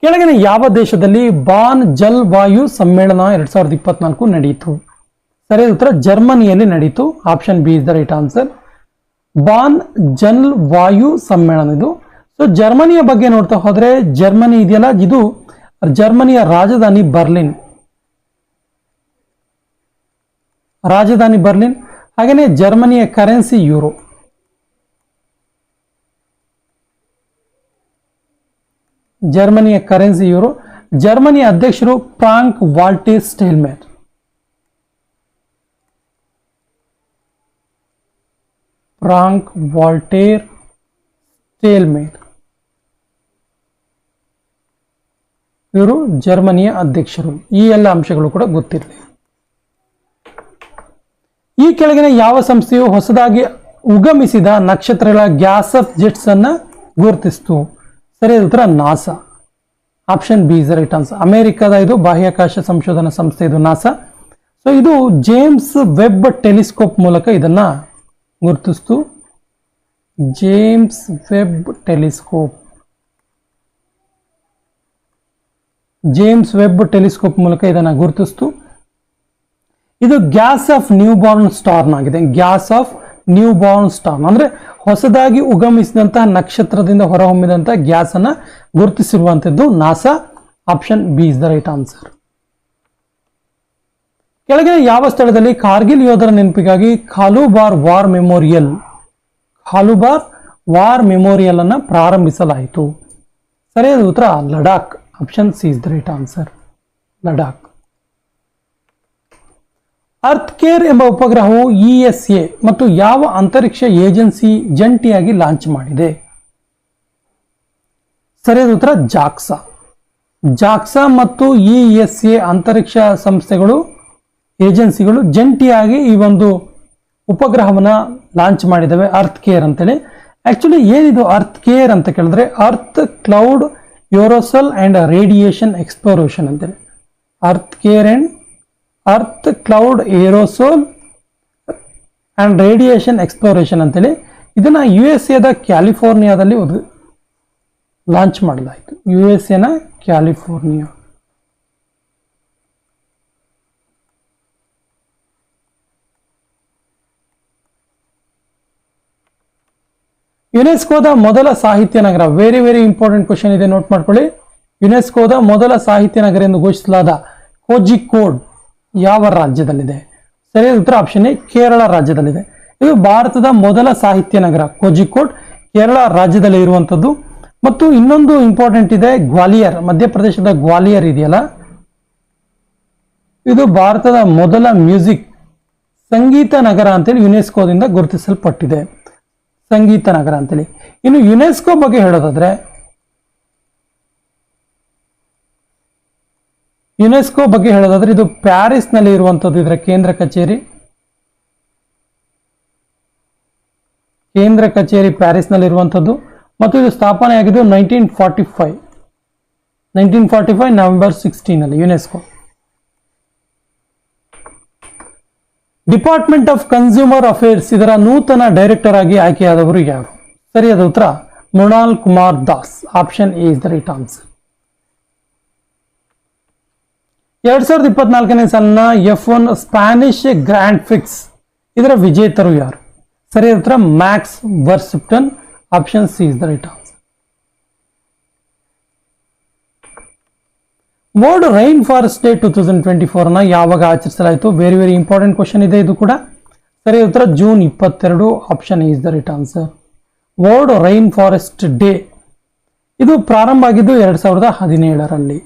ಕೆಳಗಿನ ಯಾವ ದೇಶದಲ್ಲಿ ಬಾನ್ ಜಲ್ ವಾಯು ಸಮ್ಮೇಳನ 2024 ನಡೆಯಿತು? ಸರಿಯಾದ ಉತ್ತರ ಜರ್ಮನಿಯಲ್ಲಿ ನಡೆಯಿತು. Option B is the right answer. Bonn ಜಲ್ ವಾಯು ಸಮ್ಮೇಳನ ಇದು. ಸೊ ಜರ್ಮನಿಯ ಬಗ್ಗೆ ನೋಡ್ತಾ ಹೋದ್ರೆ, ಜರ್ಮನಿ ಇದೆಯಲ್ಲ, ಇದು ಜರ್ಮನಿಯ ರಾಜಧಾನಿ ಬರ್ಲಿನ್. ಹಾಗೇನೆ ಜರ್ಮನಿಯ ಕರೆನ್ಸಿ ಯೂರೋ. ಜರ್ಮನಿಯ ಅಧ್ಯಕ್ಷರು ಫ್ರಾಂಕ್ ವಾಲ್ಟರ್ ಸ್ಟೈನ್ಮೈರ್. ಇವರು ಜರ್ಮನಿಯ ಅಧ್ಯಕ್ಷರು. ಈ ಎಲ್ಲ ಅಂಶಗಳು ಕೂಡ ಗೊತ್ತಿರಲಿ. ಈ ಕೆಳಗಿನ ಯಾವ ಸಂಸ್ಥೆಯು ಹೊಸದಾಗಿ ಉಗಮಿಸಿದ ನಕ್ಷತ್ರಗಳ ಗ್ಯಾಸ್ ಆಫ್ ಜೆಟ್ಸ್ ಅನ್ನ ಗುರುತಿಸಿತು? ಸರಿಯಾದ ಉತ್ತರ NASA. Option B is the right answer. ಅಮೆರಿಕದ ಇದು ಬಾಹ್ಯಾಕಾಶ ಸಂಶೋಧನಾ ಸಂಸ್ಥೆ ಇದು ನಾಸಾ. ಸೊ ಇದು ಜೇಮ್ಸ್ ವೆಬ್ ಟೆಲಿಸ್ಕೋಪ್ ಮೂಲಕ ಇದನ್ನ ಗುರುತಿಸಿತು. ಜೇಮ್ಸ್ ವೆಬ್ ಟೆಲಿಸ್ಕೋಪ್ ಮೂಲಕ ಇದನ್ನ ಗುರುತಿಸಿತು. ಇದು gas of newborn star ಆಗಿದೆ. Gas of newborn star ಅಂದ್ರೆ ಹೊಸದಾಗಿ ಉಗಮಿಸಿದಂತಹ ನಕ್ಷತ್ರದಿಂದ ಹೊರಹೊಮ್ಮಿದಂತಹ ಗ್ಯಾಸ್ ಅನ್ನ ಗುರುತಿಸಿರುವಂತದ್ದು NASA. Option B is the right answer. ಕೆಳಗಿನ ಯಾವ ಸ್ಥಳದಲ್ಲಿ ಕಾರ್ಗಿಲ್ ಯೋಧರ ನೆನಪಿಗಾಗಿ ಖಾಲುಬಾರ್ ವಾರ್ ಮೆಮೋರಿಯಲ್ ಅನ್ನ ಪ್ರಾರಂಭಿಸಲಾಯಿತು? ಸರಿಯಾದ ಉತ್ತರ Ladakh. Option C is the right answer. Ladakh. Earth care ಎಂಬ ಉಪಗ್ರಹವು ESA ಮತ್ತು ಯಾವ ಅಂತರಿಕ್ಷ ಏಜೆನ್ಸಿ ಜಂಟಿಯಾಗಿ ಲಾಂಚ್ ಮಾಡಿದೆ? ಸರಿಯಾದ ಉತ್ತರ ಜಾಕ್ಸಾ ಮತ್ತು ESA ಅಂತರಿಕ್ಷ ಏಜೆನ್ಸಿಗಳು ಜಂಟಿಯಾಗಿ ಈ ಒಂದು ಉಪಗ್ರಹವನ್ನ ಲಾಂಚ್ ಮಾಡಿದವೆ, ಅರ್ತ್ ಕೇರ್ ಅಂತೇಳಿ. ಆಕ್ಚುಲಿ ಏನಿದು ಅರ್ತ್ ಕೇರ್ ಅಂತ ಕೇಳಿದ್ರೆ Earth cloud aerosol and radiation exploration ಅಂತೇಳಿ. Earth CARE and Earth cloud aerosol and radiation exploration ಅಂತೇಳಿ ಇದನ್ನ USA ಕ್ಯಾಲಿಫೋರ್ನಿಯಾದಲ್ಲಿ ಲಾಂಚ್ ಮಾಡಲಾಯಿತು. USA California. ಯುನೆಸ್ಕೋದ ಮೊದಲ ಸಾಹಿತ್ಯ ನಗರ, ವೆರಿ ವೆರಿ ಇಂಪಾರ್ಟೆಂಟ್ ಕ್ವಶನ್ ಇದೆ, ನೋಟ್ ಮಾಡ್ಕೊಳ್ಳಿ. ಯುನೆಸ್ಕೋದ ಮೊದಲ ಸಾಹಿತ್ಯ ನಗರ ಎಂದು ಘೋಷಿಸಲಾದ ಕೋಜಿಕೋಡ್ ಯಾವ ರಾಜ್ಯದಲ್ಲಿದೆ? ಸರಿಯಾದ ಉತ್ತರ ಆಪ್ಷನ್ ಎ ಕೇರಳ ರಾಜ್ಯದಲ್ಲಿದೆ. ಇದು ಭಾರತದ ಮೊದಲ ಸಾಹಿತ್ಯ ನಗರ ಕೋಜಿಕೋಡ್, ಕೇರಳ ರಾಜ್ಯದಲ್ಲಿ ಇರುವಂತದ್ದು. ಮತ್ತು ಇನ್ನೊಂದು ಇಂಪಾರ್ಟೆಂಟ್ ಇದೆ, ಗ್ವಾಲಿಯರ್, ಮಧ್ಯಪ್ರದೇಶದ ಗ್ವಾಲಿಯರ್ ಇದೆಯಲ್ಲ, ಇದು ಭಾರತದ ಮೊದಲ ಸಂಗೀತ ನಗರ ಅಂತೇಳಿ ಯುನೆಸ್ಕೋದಿಂದ ಗುರುತಿಸಲ್ಪಟ್ಟಿದೆ. ಸಂಗೀತ ನಗರ ಅಂತೇಳಿ. ಇನ್ನು ಯುನೆಸ್ಕೋ ಬಗ್ಗೆ ಹೇಳೋದಾದ್ರೆ, ಇದು ಪ್ಯಾರಿಸ್ ನಲ್ಲಿ ಇರುವಂತದ್ದು. ಇದರ ಕೇಂದ್ರ ಕಚೇರಿ ಪ್ಯಾರಿಸ್ ನಲ್ಲಿ ಇರುವಂತದ್ದು. ಮತ್ತು ಇದು ಸ್ಥಾಪನೆಯಾಗಿದ್ದು 1945 ನವೆಂಬರ್ 16 ಅಲ್ಲಿ UNESCO. Department of consumer affairs ಇದರ ನೂತನ ಡೈರೆಕ್ಟರ್ ಆಗಿ ಆಯ್ಕೆಯಾದವರು ಯಾರು? ಸರಿಯಾದ ಉತ್ತರ Mrinal Kumar Das. Option A is the right answer. 2024ನೇ ಸಾಲಿನ F1 ಸ್ಪ್ಯಾನಿಷ್ ಗ್ರ್ಯಾಂಡ್ ಫಿಕ್ಸ್ ಇದರ ವಿಜೇತರು ಯಾರು? ಸರಿಯಾದ ಉತ್ತರ Max Verstappen. Option C is the right answer. World rainforest day 2024 ಯಾವಾಗ ಆಚರಿಸಲಾಯಿತು? ವೆರಿ ವೆರಿ ಇಂಪಾರ್ಟೆಂಟ್ ಕ್ವಶನ್ ಇದೆ ಇದು ಕೂಡ. ಸರಿಯಾದ ಉತ್ತರ June 22. Option A is the right answer. World rainforest day ಇದು ಪ್ರಾರಂಭ ಆಗಿದ್ದು 2017ರಲ್ಲಿ.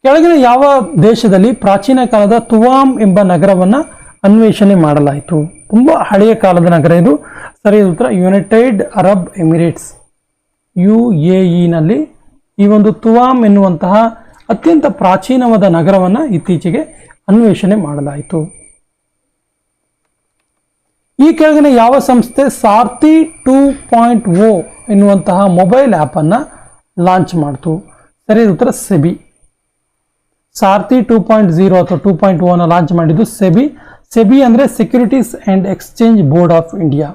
ಕೆಳಗಿನ ಯಾವ ದೇಶದಲ್ಲಿ ಪ್ರಾಚೀನ ಕಾಲದ ತುವಾಮ್ ಎಂಬ ನಗರವನ್ನ ಅನ್ವೇಷಣೆ ಮಾಡಲಾಯಿತು? ತುಂಬಾ ಹಳೆಯ ಕಾಲದ ನಗರ ಇದು. ಸರಿಯಾದ ಉತ್ತರ ಯುನೈಟೆಡ್ ಅರಬ್ ಎಮಿರೇಟ್ಸ್, UAE ನಲ್ಲಿ ಈ ಒಂದು ತುವಾಮ್ ಎನ್ನುವಂತಹ ಅತ್ಯಂತ ಪ್ರಾಚೀನವಾದ ನಗರವನ್ನ ಇತ್ತೀಚೆಗೆ ಅನ್ವೇಷಣೆ ಮಾಡಲಾಯಿತು. ಈ ಕೆಳಗಿನ ಯಾವ ಸಂಸ್ಥೆ ಸಾರ್ಥಿ 2.0 ಎನ್ನುವಂತಹ ಮೊಬೈಲ್ ಆ್ಯಪ್ ಅನ್ನ ಲಾಂಚ್ ಮಾಡಿತು? ಸರಿಯಾದ ಉತ್ತರ ಸೆಬಿ. ಸಾರ್ಥಿ 2.0 ಅಥವಾ 2.0 ಅನ್ನು ಲಾಂಚ್ ಮಾಡಿದ್ದು ಸೆಬಿ. ಸೆಬಿ ಅಂದ್ರೆ securities and exchange board of India.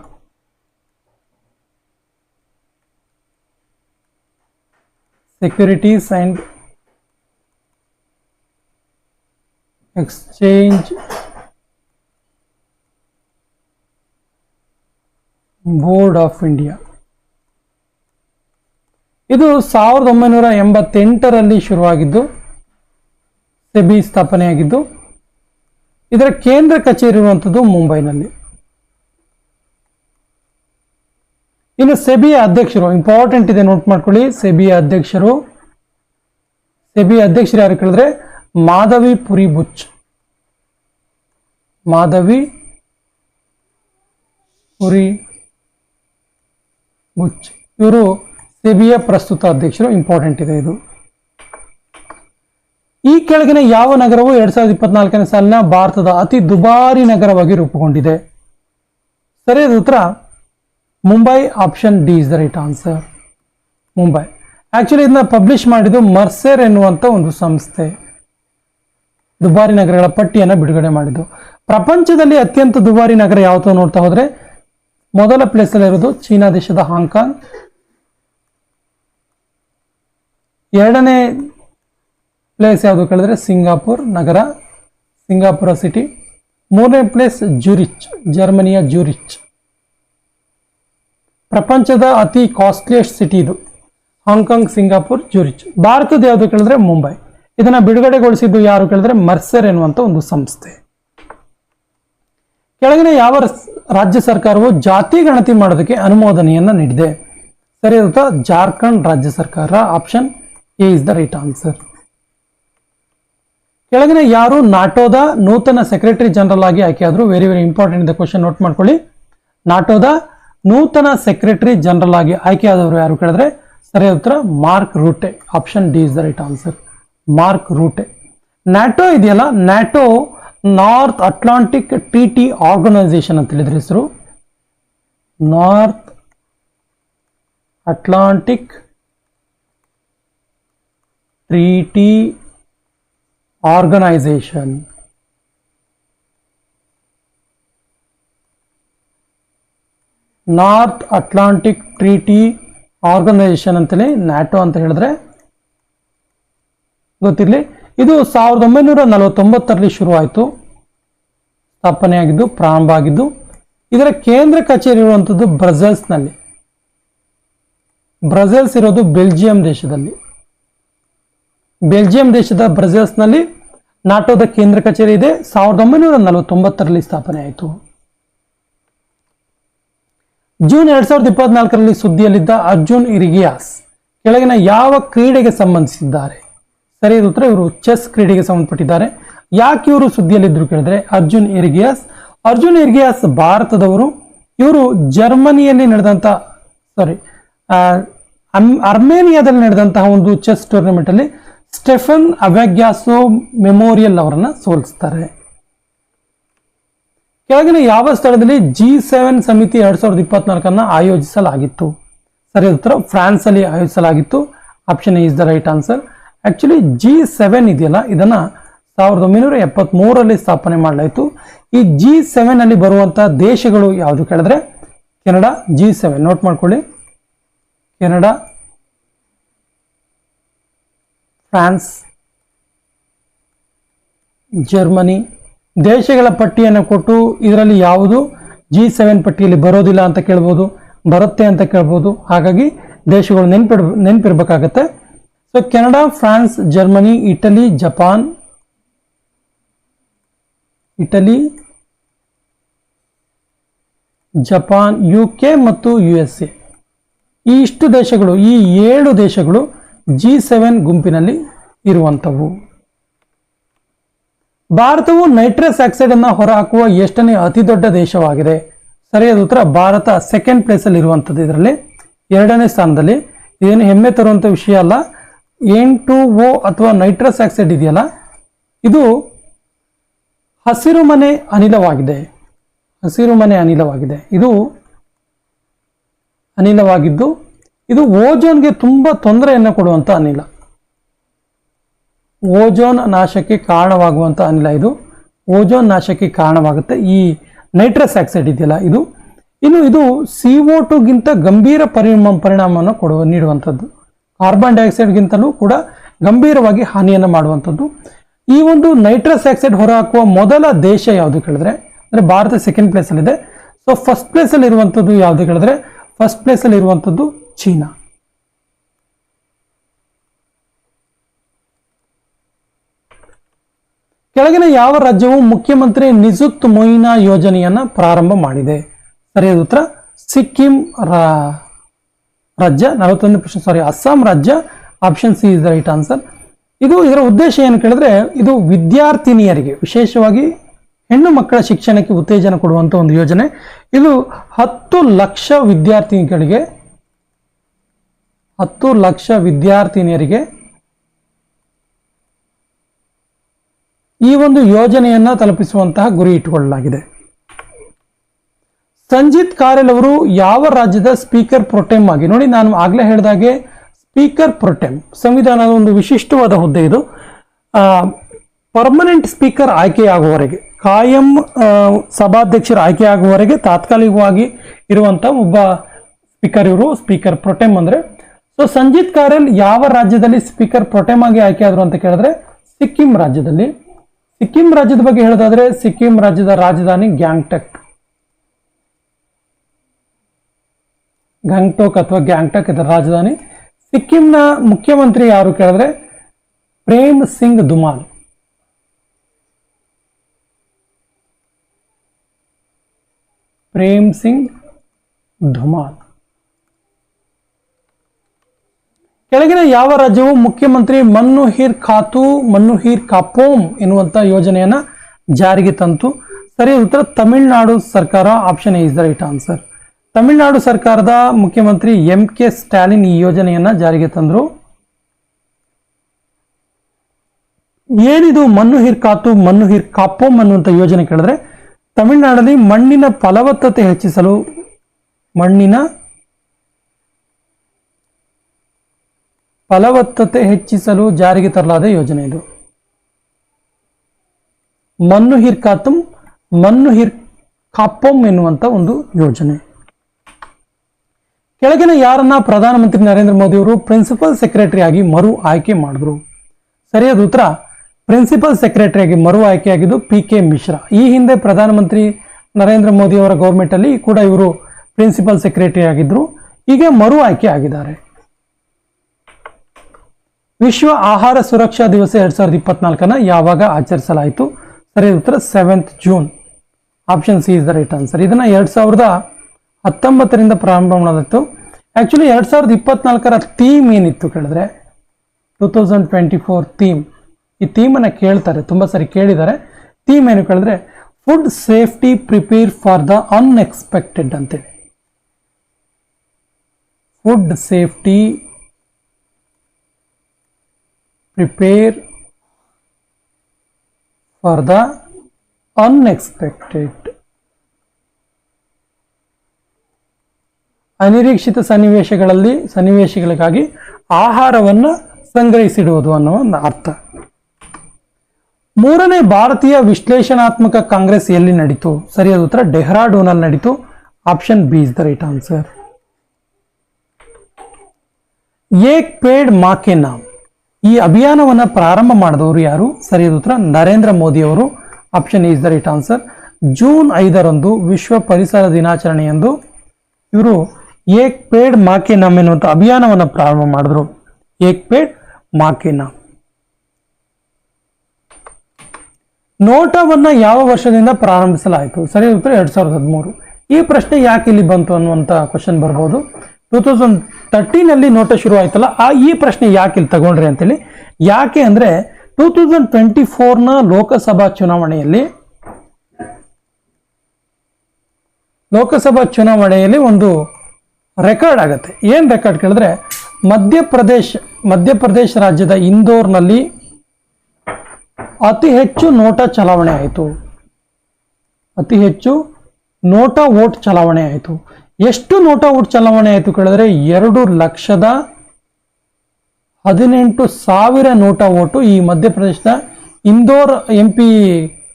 Securities and exchange board of India. ಇದು 1988ರಲ್ಲಿ ಶುರುವಾಗಿದ್ದು ಸೆಬಿ ಸ್ಥಾಪನೆಯಾಗಿದ್ದು ಇದರ ಕೇಂದ್ರ ಕಚೇರಿ ಇರುವಂಥದ್ದು ಮುಂಬೈನಲ್ಲಿ. ಇನ್ನು ಸೆಬಿಯ ಅಧ್ಯಕ್ಷರು ಇಂಪಾರ್ಟೆಂಟ್ ಇದೆ, ನೋಟ್ ಮಾಡ್ಕೊಳ್ಳಿ. ಸೆಬಿಯ ಅಧ್ಯಕ್ಷರು ಯಾರು ಕೇಳಿದ್ರೆ ಮಾಧವಿ ಪುರಿ ಬುಚ್. ಮಾಧವಿ ಪುರಿ ಬುಚ್ ಇವರು ಸೆಬಿಯ ಪ್ರಸ್ತುತ ಅಧ್ಯಕ್ಷರು. ಇಂಪಾರ್ಟೆಂಟ್ ಇದೆ ಇದು. ಈ ಕೆಳಗಿನ ಯಾವ ನಗರವು 2024ನೇ ಸಾಲಿನ ಭಾರತದ ಅತಿ ದುಬಾರಿ ನಗರವಾಗಿ ರೂಪುಗೊಂಡಿದೆ? ಸರಿಯಾದ ಉತ್ತರ Mumbai. Option D is the right answer. Mumbai. Actually ಇದನ್ನ ಪಬ್ಲಿಷ್ ಮಾಡಿದ್ದು ಮರ್ಸರ್ ಎನ್ನುವಂತ ಒಂದು ಸಂಸ್ಥೆ ದುಬಾರಿ ನಗರಗಳ ಪಟ್ಟಿಯನ್ನು ಬಿಡುಗಡೆ ಮಾಡಿದ್ದು. ಪ್ರಪಂಚದಲ್ಲಿ ಅತ್ಯಂತ ದುಬಾರಿ ನಗರ ಯಾವುದು ನೋಡ್ತಾ ಹೋದ್ರೆ ಮೊದಲ ಪ್ಲೇಸ್ ಅಲ್ಲಿ ಇರೋದು ಚೀನಾ ದೇಶದ ಹಾಂಗ್ಕಾಂಗ್. ಎರಡನೇ ಪ್ಲೇಸ್ ಯಾವುದು ಕೇಳಿದ್ರೆ ಸಿಂಗಾಪುರ್ ನಗರ, ಸಿಂಗಾಪುರ ಸಿಟಿ. ಮೂರನೇ ಪ್ಲೇಸ್ ಜ್ಯೂರಿಚ್, ಜರ್ಮನಿಯ ಜ್ಯೂರಿಚ್. ಪ್ರಪಂಚದ ಅತಿ ಕಾಸ್ಟ್ಲಿಯೆಸ್ಟ್ ಸಿಟಿ ಇದು ಹಾಂಗ್ಕಾಂಗ್, ಸಿಂಗಾಪುರ್, ಜ್ಯೂರಿಚ್. ಭಾರತದ ಯಾವುದು ಕೇಳಿದ್ರೆ ಮುಂಬೈ. ಇದನ್ನ ಬಿಡುಗಡೆಗೊಳಿಸಿದ್ದು ಯಾರು ಕೇಳಿದ್ರೆ ಮರ್ಸರ್ ಎನ್ನುವಂತ ಒಂದು ಸಂಸ್ಥೆ. ಕೆಳಗಿನ ಯಾವ ರಾಜ್ಯ ಸರ್ಕಾರವು ಜಾತಿ ಗಣತಿ ಮಾಡೋದಕ್ಕೆ ಅನುಮೋದನೆಯನ್ನ ನೀಡಿದೆ? ಸರಿಯಾದ ಉತ್ತರ ಜಾರ್ಖಂಡ್ ರಾಜ್ಯ ಸರ್ಕಾರ. Option A is the right answer. ಕೆಳಗಿನ ಯಾರು ನಾಟೋದ ನೂತನ ಸೆಕ್ರೆಟರಿ ಜನರಲ್ ಆಗಿ ಆಯ್ಕೆಯಾದ್ರು? ವೆರಿ ವೆರಿ ಇಂಪಾರ್ಟೆಂಟ್ ಇದೆ ಕ್ವಶನ್, ನೋಟ್ ಮಾಡ್ಕೊಳ್ಳಿ. ನಾಟೋದ ನೂತನ ಸೆಕ್ರೆಟರಿ ಜನರಲ್ ಆಗಿ ಆಯ್ಕೆಯಾದವರು ಯಾರು ಕೇಳಿದ್ರೆ ಸರಿಯಾದ ಉತ್ತರ Mark Rutte. Option D is the right answer. Mark Rutte. NATO ಇದೆಯಲ್ಲ, NATO North Atlantic Treaty Organisation ಅಂತ ಹೇಳಿದ್ರೆ ಹೆಸರು. North Atlantic Treaty Organisation. North Atlantic Treaty Organisation ಅಂತಲೇ ನ್ಯಾಟೋ ಅಂತ ಹೇಳಿದ್ರೆ ಗೊತ್ತಿರಲಿ. ಇದು 1949ರಲ್ಲಿ ಶುರುವಾಯಿತು, ಸ್ಥಾಪನೆಯಾಗಿದ್ದು, ಪ್ರಾರಂಭ ಆಗಿದ್ದು. ಇದರ ಕೇಂದ್ರ ಕಚೇರಿ ಇರುವಂಥದ್ದು ಬ್ರಸೆಲ್ಸ್ನಲ್ಲಿ. ಬ್ರಸೆಲ್ಸ್ ಇರೋದು ಬೆಲ್ಜಿಯಂ ದೇಶದಲ್ಲಿ. ಬೆಲ್ಜಿಯಂ ದೇಶದ ಬ್ರಸೆಲ್ಸ್ನಲ್ಲಿ ನಾಟೋದ ಕೇಂದ್ರ ಕಚೇರಿ ಇದೆ. 1949ರಲ್ಲಿ ಸ್ಥಾಪನೆ ಆಯಿತು. ಜೂನ್ 2024ರಲ್ಲಿ ಸುದ್ದಿಯಲ್ಲಿದ್ದ ಅರ್ಜುನ್ ಇರಿಗಿಯಾಸ್ ಕೆಳಗಿನ ಯಾವ ಕ್ರೀಡೆಗೆ ಸಂಬಂಧಿಸಿದ್ದಾರೆ? ಸರಿಯಾದ ಉತ್ತರ ಇವರು ಚೆಸ್ ಕ್ರೀಡೆಗೆ ಸಂಬಂಧಪಟ್ಟಿದ್ದಾರೆ. ಯಾಕೆ ಇವರು ಸುದ್ದಿಯಲ್ಲಿದ್ರು ಕೇಳಿದ್ರೆ ಅರ್ಜುನ್ ಇರ್ಗಿಯಾಸ್ ಭಾರತದವರು. ಇವರು ಜರ್ಮನಿಯಲ್ಲಿ ನಡೆದಂತ ಅರ್ಮೇನಿಯಾದಲ್ಲಿ ನಡೆದಂತಹ ಒಂದು ಚೆಸ್ ಟೂರ್ನಮೆಂಟ್ ಅಲ್ಲಿ ಸ್ಟೆಫನ್ ಅವೆಗ್ಯಾಸೋ ಮೆಮೋರಿಯಲ್ ಅವರನ್ನ ಸೋಲಿಸ್ತಾರೆ. ಕೆಳಗಿನ ಯಾವ ಸ್ಥಳದಲ್ಲಿ G7 ಸಮಿತಿ 2024 ಆಯೋಜಿಸಲಾಗಿತ್ತು? ಸರಿಯಾದ ಉತ್ತರ ಫ್ರಾನ್ಸ್ ಅಲ್ಲಿ ಆಯೋಜಿಸಲಾಗಿತ್ತು. Option A is the right answer. Actually G7 ಇದೆಯಲ್ಲ, ಇದನ್ನ 1973ರಲ್ಲಿ ಸ್ಥಾಪನೆ ಮಾಡಲಾಯಿತು. ಈ G7 ಅಲ್ಲಿ ಬರುವಂತಹ ದೇಶಗಳು ಯಾವುದು ಕೇಳಿದ್ರೆ ಕೆನಡಾ G7 ನೋಟ್ ಮಾಡ್ಕೊಳ್ಳಿ. ಕೆನಡಾ, ಫ್ರಾನ್ಸ್, ಜರ್ಮನಿ ದೇಶಗಳ ಪಟ್ಟಿಯನ್ನು ಕೊಟ್ಟು ಇದರಲ್ಲಿ ಯಾವುದು G7 ಪಟ್ಟಿಯಲ್ಲಿ ಬರೋದಿಲ್ಲ ಅಂತ ಕೇಳ್ಬೋದು, ಬರುತ್ತೆ ಅಂತ ಕೇಳ್ಬೋದು. ಹಾಗಾಗಿ ದೇಶಗಳು ನೆನಪಿರ್ಬೇಕಾಗತ್ತೆ. So Canada, France, Germany, Italy, Japan, UK ಮತ್ತು USA ಈ ಇಷ್ಟು ದೇಶಗಳು, ಈ 7 ದೇಶಗಳು G7 ಗುಂಪಿನಲ್ಲಿ ಇರುವಂಥವು. ಭಾರತವು ನೈಟ್ರಸ್ ಆಕ್ಸೈಡ್ ಅನ್ನು ಹೊರಹಾಕುವ ಎಷ್ಟನೇ ಅತಿ ದೊಡ್ಡ ದೇಶವಾಗಿದೆ? ಸರಿಯಾದ ಉತ್ತರ ಭಾರತ ಸೆಕೆಂಡ್ ಪ್ಲೇಸ್ ಅಲ್ಲಿ ಇರುವಂಥದ್ದು. ಇದರಲ್ಲಿ 2ನೇ ಸ್ಥಾನದಲ್ಲಿ. ಇದೇನು ಹೆಮ್ಮೆ ತರುವಂಥ ವಿಷಯ ಅಲ್ಲ. N2O ಅಥವಾ ನೈಟ್ರಸ್ ಆಕ್ಸೈಡ್ ಇದೆಯಲ್ಲ, ಇದು ಹಸಿರುಮನೆ ಅನಿಲವಾಗಿದೆ. ಇದು ಅನಿಲವಾಗಿದ್ದು ಇದು ಓಜೋನ್ಗೆ ತುಂಬಾ ತೊಂದರೆಯನ್ನು ಕೊಡುವಂತ ಅನಿಲ. ಓಜೋನ್ ನಾಶಕ್ಕೆ ಕಾರಣವಾಗುವಂತ ಅನಿಲ ಇದು. ಓಜೋನ್ ನಾಶಕ್ಕೆ ಕಾರಣವಾಗುತ್ತೆ ಈ ನೈಟ್ರಸ್ ಆಕ್ಸೈಡ್ ಇದೆಯಲ್ಲ ಇದು. ಇನ್ನು ಇದು CO2 ಗಿಂತ ಗಂಭೀರ ಪರಿಣಾಮವನ್ನು ನೀಡುವಂಥದ್ದು. ಕಾರ್ಬನ್ ಡೈಆಕ್ಸೈಡ್ ಗಿಂತಲೂ ಕೂಡ ಗಂಭೀರವಾಗಿ ಹಾನಿಯನ್ನು ಮಾಡುವಂಥದ್ದು. ಈ ಒಂದು ನೈಟ್ರಸ್ ಆಕ್ಸೈಡ್ ಹೊರಹಾಕುವ ಮೊದಲ ದೇಶ ಯಾವುದು ಕೇಳಿದ್ರೆ ಅಂದ್ರೆ ಭಾರತ ಸೆಕೆಂಡ್ ಪ್ಲೇಸ್ ಅಲ್ಲಿ ಇದೆ. ಸೊ ಫಸ್ಟ್ ಪ್ಲೇಸ್ ಅಲ್ಲಿ ಇರುವಂಥದ್ದು ಯಾವುದು ಕೇಳಿದ್ರೆ ಫಸ್ಟ್ ಪ್ಲೇಸ್ ಅಲ್ಲಿ ಇರುವಂಥದ್ದು ಚೀನಾ. ಕೆಳಗಿನ ಯಾವ ರಾಜ್ಯವು ಮುಖ್ಯಮಂತ್ರಿ ನಿಜುತ್ ಮೊಯಿನಾ ಯೋಜನೆಯನ್ನ ಪ್ರಾರಂಭ ಮಾಡಿದೆ? ಸರಿಯಾದ ಉತ್ತರ ಸಿಕ್ಕಿಂ ರಾಜ್ಯ. 41%. ಅಸ್ಸಾಂ ರಾಜ್ಯ. Option C is the right answer. ಇದರ ಉದ್ದೇಶ ಏನು ಕೇಳಿದ್ರೆ ಇದು ವಿದ್ಯಾರ್ಥಿನಿಯರಿಗೆ, ವಿಶೇಷವಾಗಿ ಹೆಣ್ಣು ಮಕ್ಕಳ ಶಿಕ್ಷಣಕ್ಕೆ ಉತ್ತೇಜನ ಕೊಡುವಂತ ಒಂದು ಯೋಜನೆ. ಇದು 10 ಲಕ್ಷ ವಿದ್ಯಾರ್ಥಿನಿಯರಿಗೆ ಈ ಒಂದು ಯೋಜನೆಯನ್ನ ತಲುಪಿಸುವಂತಹ ಗುರಿ ಇಟ್ಟುಕೊಳ್ಳಲಾಗಿದೆ. ಸಂಜಿತ್ ಕಾರೆಲ್ ಅವರು ಯಾವ ರಾಜ್ಯದ ಸ್ಪೀಕರ್ ಪ್ರೊಟೆಮ್ ಆಗಿ, ನೋಡಿ ನಾನು ಆಗ್ಲೇ ಹೇಳಿದಾಗೆ ಸ್ಪೀಕರ್ ಪ್ರೊಟೆಮ್ ಸಂವಿಧಾನದ ಒಂದು ವಿಶಿಷ್ಟವಾದ ಹುದ್ದೆ ಇದು. ಪರ್ಮನೆಂಟ್ ಸ್ಪೀಕರ್ ಆಯ್ಕೆಯಾಗುವವರೆಗೆ, ಕಾಯಂ ಸಭಾಧ್ಯಕ್ಷರ ಆಯ್ಕೆಯಾಗುವವರೆಗೆ ತಾತ್ಕಾಲಿಕವಾಗಿ ಇರುವಂತಹ ಒಬ್ಬ ಸ್ಪೀಕರ್ ಇವರು ಸ್ಪೀಕರ್ ಪ್ರೊಟೆಮ್ ಅಂದ್ರೆ. ಸೊ ಸಂಜಿತ್ ಕಾರೆಲ್ ಯಾವ ರಾಜ್ಯದಲ್ಲಿ ಸ್ಪೀಕರ್ ಪ್ರೊಟೆಮ್ ಆಗಿ ಆಯ್ಕೆಯಾದ್ರು ಅಂತ ಕೇಳಿದ್ರೆ ಸಿಕ್ಕಿಂ ರಾಜ್ಯದಲ್ಲಿ. ಸಿಕ್ಕಿಂ ರಾಜ್ಯದ ಬಗ್ಗೆ ಹೇಳೋದಾದ್ರೆ ಸಿಕ್ಕಿಂ ರಾಜ್ಯದ ರಾಜಧಾನಿ ಗ್ಯಾಂಗ್ಟೋಕ್ ಅಥವಾ ಗ್ಯಾಂಗ್ಟಕ್ ಇದರ ರಾಜಧಾನಿ. ಸಿಕ್ಕಿಂನ ಮುಖ್ಯಮಂತ್ರಿ ಯಾರು ಕೇಳಿದ್ರೆ ಪ್ರೇಮ್ ಸಿಂಗ್ ಧುಮಾಲ್. ಕೆಳಗಿನ ಯಾವ ರಾಜ್ಯವು ಮುಖ್ಯಮಂತ್ರಿ ಮನ್ನುಹೀರ್ ಕಾಪೋಮ್ ಎನ್ನುವಂತ ಯೋಜನೆಯನ್ನ ಜಾರಿಗೆ ತಂತು? ಸರಿಯಾದ ಉತ್ತರ ತಮಿಳುನಾಡು ಸರ್ಕಾರ. Option A is the right answer. Tamil Nadu ಸರ್ಕಾರದ ಮುಖ್ಯಮಂತ್ರಿ MK ಸ್ಟಾಲಿನ್ ಈ ಯೋಜನೆಯನ್ನ ಜಾರಿಗೆ ತಂದ್ರು. ಏನಿದು ಮನ್ನುಹೀರ್ ಕಾಪೋಮ್ ಅನ್ನುವಂಥ ಯೋಜನೆ ಕೇಳಿದ್ರೆ ತಮಿಳುನಾಡಲ್ಲಿ ಮಣ್ಣಿನ ಫಲವತ್ತತೆ ಹೆಚ್ಚಿಸಲು ಜಾರಿಗೆ ತರಲಾದ ಯೋಜನೆ ಇದು. ಮನ್ನುಹೀರ್ ಕಾಪೋಮ್ ಎನ್ನುವಂತ ಒಂದು ಯೋಜನೆ. ಕೆಳಗಿನ ಯಾರನ್ನ ಪ್ರಧಾನಮಂತ್ರಿ ನರೇಂದ್ರ ಮೋದಿ ಅವರು ಪ್ರಿನ್ಸಿಪಲ್ ಸೆಕ್ರೆಟರಿ ಆಗಿ ಮರು ಆಯ್ಕೆ ಮಾಡಿದ್ರು? ಸರಿಯಾದ ಉತ್ತರ ಪ್ರಿನ್ಸಿಪಲ್ ಸೆಕ್ರೆಟರಿ ಆಗಿ ಮರು ಆಯ್ಕೆಯಾಗಿದ್ದು PK ಮಿಶ್ರಾ. ಈ ಹಿಂದೆ ಪ್ರಧಾನಮಂತ್ರಿ ನರೇಂದ್ರ ಮೋದಿ ಅವರ ಗೌರ್ಮೆಂಟ್ ಅಲ್ಲಿ ಕೂಡ ಇವರು ಪ್ರಿನ್ಸಿಪಲ್ ಸೆಕ್ರೆಟರಿ ಆಗಿದ್ರು. ಈಗ ಮರು ಆಯ್ಕೆ ಆಗಿದ್ದಾರೆ. ವಿಶ್ವ ಆಹಾರ ಸುರಕ್ಷಾ ದಿವಸ 2024 ಯಾವಾಗ ಆಚರಿಸಲಾಯಿತು? ಸರಿಯಾದ ಉತ್ತರ 7th June. Option C is the right answer. ಇದನ್ನ 2019 ಪ್ರಾರಂಭ ಮಾಡಲಾಯಿತು. ಆಕ್ಚುಲಿ 2024 ಥೀಮ್ ಏನಿತ್ತು ಕೇಳಿದ್ರೆ 2024 ಥೀಮ್. ಈ ಥೀಮ್ ಅನ್ನ ಕೇಳ್ತಾರೆ, ತುಂಬಾ ಸರಿ ಕೇಳಿದ್ದಾರೆ. ಥೀಮ್ ಏನು ಕೇಳಿದ್ರೆ food safety prepare for the unexpected ಅಂತೇಳಿ. Food safety prepare for the unexpected. ಅನಿರೀಕ್ಷಿತ ಸನ್ನಿವೇಶಗಳಿಗಾಗಿ ಆಹಾರವನ್ನು ಸಂಗ್ರಹಿಸಿಡುವುದು ಅನ್ನೋ ಒಂದು ಅರ್ಥ. 3ನೇ ಭಾರತೀಯ ವಿಶ್ಲೇಷಣಾತ್ಮಕ ಕಾಂಗ್ರೆಸ್ ಎಲ್ಲಿ ನಡೀತು? ಸರಿಯಾದ ಉತ್ತರ ಡೆಹ್ರಾಡೂನಲ್ಲಿ ನಡೀತು. Option B is the right answer. Ek paid ಮಾ ಕೆ ನಾಮ್, ಈ ಅಭಿಯಾನವನ್ನು ಪ್ರಾರಂಭ ಮಾಡಿದವರು ಯಾರು? ಸರಿಯಾದ ಉತ್ತರ ನರೇಂದ್ರ ಮೋದಿ ಅವರು. Option is the right answer. June 5ರಂದು ವಿಶ್ವ ಪರಿಸರ ದಿನಾಚರಣೆಯಂದು ಇವರು ಏಕ್ ಪೇಡ್ ಮಾ ಕೆ ನಾಮ್ ಎನ್ನುವಂಥ ಅಭಿಯಾನವನ್ನು ಪ್ರಾರಂಭ ಮಾಡಿದ್ರು. ಏಕ್ ಪೇಡ್ ಮಾ ಕೆ ನಾಮ್. ನೋಟವನ್ನ ಯಾವ ವರ್ಷದಿಂದ ಪ್ರಾರಂಭಿಸಲಾಯಿತು? ಸರಿಯಾದ ಉತ್ತರ 2013. ಈ ಪ್ರಶ್ನೆ ಯಾಕೆ ಇಲ್ಲಿ ಬಂತು ಅನ್ನುವಂಥ ಕ್ವಶನ್ ಬರ್ಬೋದು. 2013 ನೋಟ ಶುರು ಆಯ್ತಲ್ಲ, ಈ ಪ್ರಶ್ನೆ ಯಾಕೆ ಇಲ್ಲಿ ತಗೊಂಡ್ರಿ ಅಂತೇಳಿ. ಯಾಕೆ ಅಂದ್ರೆ 2024 ಲೋಕಸಭಾ ಚುನಾವಣೆಯಲ್ಲಿ ಒಂದು ರೆಕಾರ್ಡ್ ಆಗುತ್ತೆ. ಏನ್ ರೆಕಾರ್ಡ್ ಕೇಳಿದ್ರೆ, ಮಧ್ಯಪ್ರದೇಶ ರಾಜ್ಯದ ಇಂದೋರ್ನಲ್ಲಿ ಅತಿ ಹೆಚ್ಚು ನೋಟ ಚಲಾವಣೆ ಆಯಿತು. ಅತಿ ಹೆಚ್ಚು ನೋಟ ವೋಟ್ ಚಲಾವಣೆ ಆಯಿತು. ಎಷ್ಟು ನೋಟ ವೋಟ್ ಚಲಾವಣೆ ಆಯಿತು ಕೇಳಿದ್ರೆ 2,18,000 ನೋಟ ವೋಟು ಈ ಮಧ್ಯಪ್ರದೇಶದ ಇಂದೋರ್ MP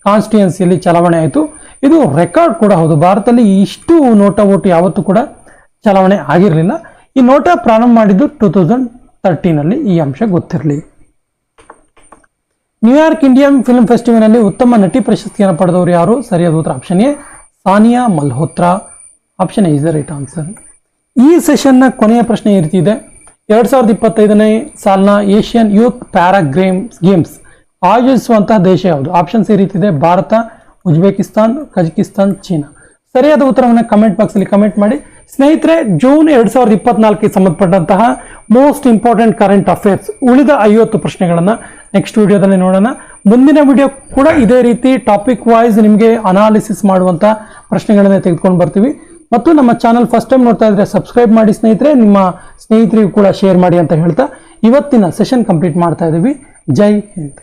ಕಾನ್ಸ್ಟಿಟ್ಯೂನ್ಸಿಯಲ್ಲಿ ಚಲಾವಣೆ ಆಯಿತು. ಇದು ರೆಕಾರ್ಡ್ ಕೂಡ ಹೌದು. ಭಾರತದಲ್ಲಿ ಇಷ್ಟು ನೋಟ ವೋಟ್ ಯಾವತ್ತೂ ಕೂಡ ಚಲಾವಣೆ ಆಗಿರಲಿಲ್ಲ. ಈ ನೋಟ ಪ್ರಾರಂಭ ಮಾಡಿದ್ದು 2013 ಈ ಅಂಶ ಗೊತ್ತಿರಲಿ. ನ್ಯೂಯಾರ್ಕ್ ಇಂಡಿಯನ್ ಫಿಲ್ಮ್ ಫೆಸ್ಟಿವಲ್ ಉತ್ತಮ ನಟಿ ಪ್ರಶಸ್ತಿಯನ್ನು ಪಡೆದವರು ಯಾರು? ಸರಿಯಾದ ಉತ್ತರ option A Sania Malhotra. Option is the right answer. ಈ ಸೆಷನ್ನ ಕೊನೆಯ ಪ್ರಶ್ನೆ ಈ ರೀತಿ ಇದೆ. 2025ನೇ ಸಾಲಿನ ಏಷ್ಯನ್ ಯೂತ್ ಪ್ಯಾರಾ ಗೇಮ್ಸ್ ಆಯೋಜಿಸುವಂತಹ ದೇಶ ಯಾವುದು? ಆಪ್ಷನ್ಸ್ ಈ ರೀತಿ ಇದೆ: ಭಾರತ, ಉಜ್ಬೇಕಿಸ್ತಾನ್, ಕಜಕಿಸ್ತಾನ್, ಚೀನಾ. ಸರಿಯಾದ ಉತ್ತರವನ್ನು ಕಮೆಂಟ್ ಬಾಕ್ಸ್ ಅಲ್ಲಿ ಕಮೆಂಟ್ ಮಾಡಿ. ಸ್ನೇಹಿತರೆ, ಜೂನ್ 2024ಕ್ಕೆ ಸಂಬಂಧಪಟ್ಟಂತಹ ಮೋಸ್ಟ್ ಇಂಪಾರ್ಟೆಂಟ್ ಕರೆಂಟ್ ಅಫೇರ್ಸ್ ಉಳಿದ 50 ಪ್ರಶ್ನೆಗಳನ್ನು ನೆಕ್ಸ್ಟ್ ವಿಡಿಯೋದಲ್ಲಿ ನೋಡೋಣ. ಮುಂದಿನ ವಿಡಿಯೋ ಕೂಡ ಇದೇ ರೀತಿ ಟಾಪಿಕ್ ವೈಸ್ ನಿಮಗೆ ಅನಾಲಿಸಿಸ್ ಮಾಡುವಂಥ ಪ್ರಶ್ನೆಗಳನ್ನೇ ತೆಗೆದುಕೊಂಡು ಬರ್ತೀವಿ. ಮತ್ತು ನಮ್ಮ ಚಾನಲ್ ಫಸ್ಟ್ ಟೈಮ್ ನೋಡ್ತಾ ಇದ್ರೆ ಸಬ್ಸ್ಕ್ರೈಬ್ ಮಾಡಿ ಸ್ನೇಹಿತರೆ, ನಿಮ್ಮ ಸ್ನೇಹಿತರಿಗೂ ಕೂಡ ಶೇರ್ ಮಾಡಿ ಅಂತ ಹೇಳ್ತಾ ಇವತ್ತಿನ ಸೆಷನ್ ಕಂಪ್ಲೀಟ್ ಮಾಡ್ತಾ ಇದ್ದೀವಿ. ಜೈ ಹಿಂದ್.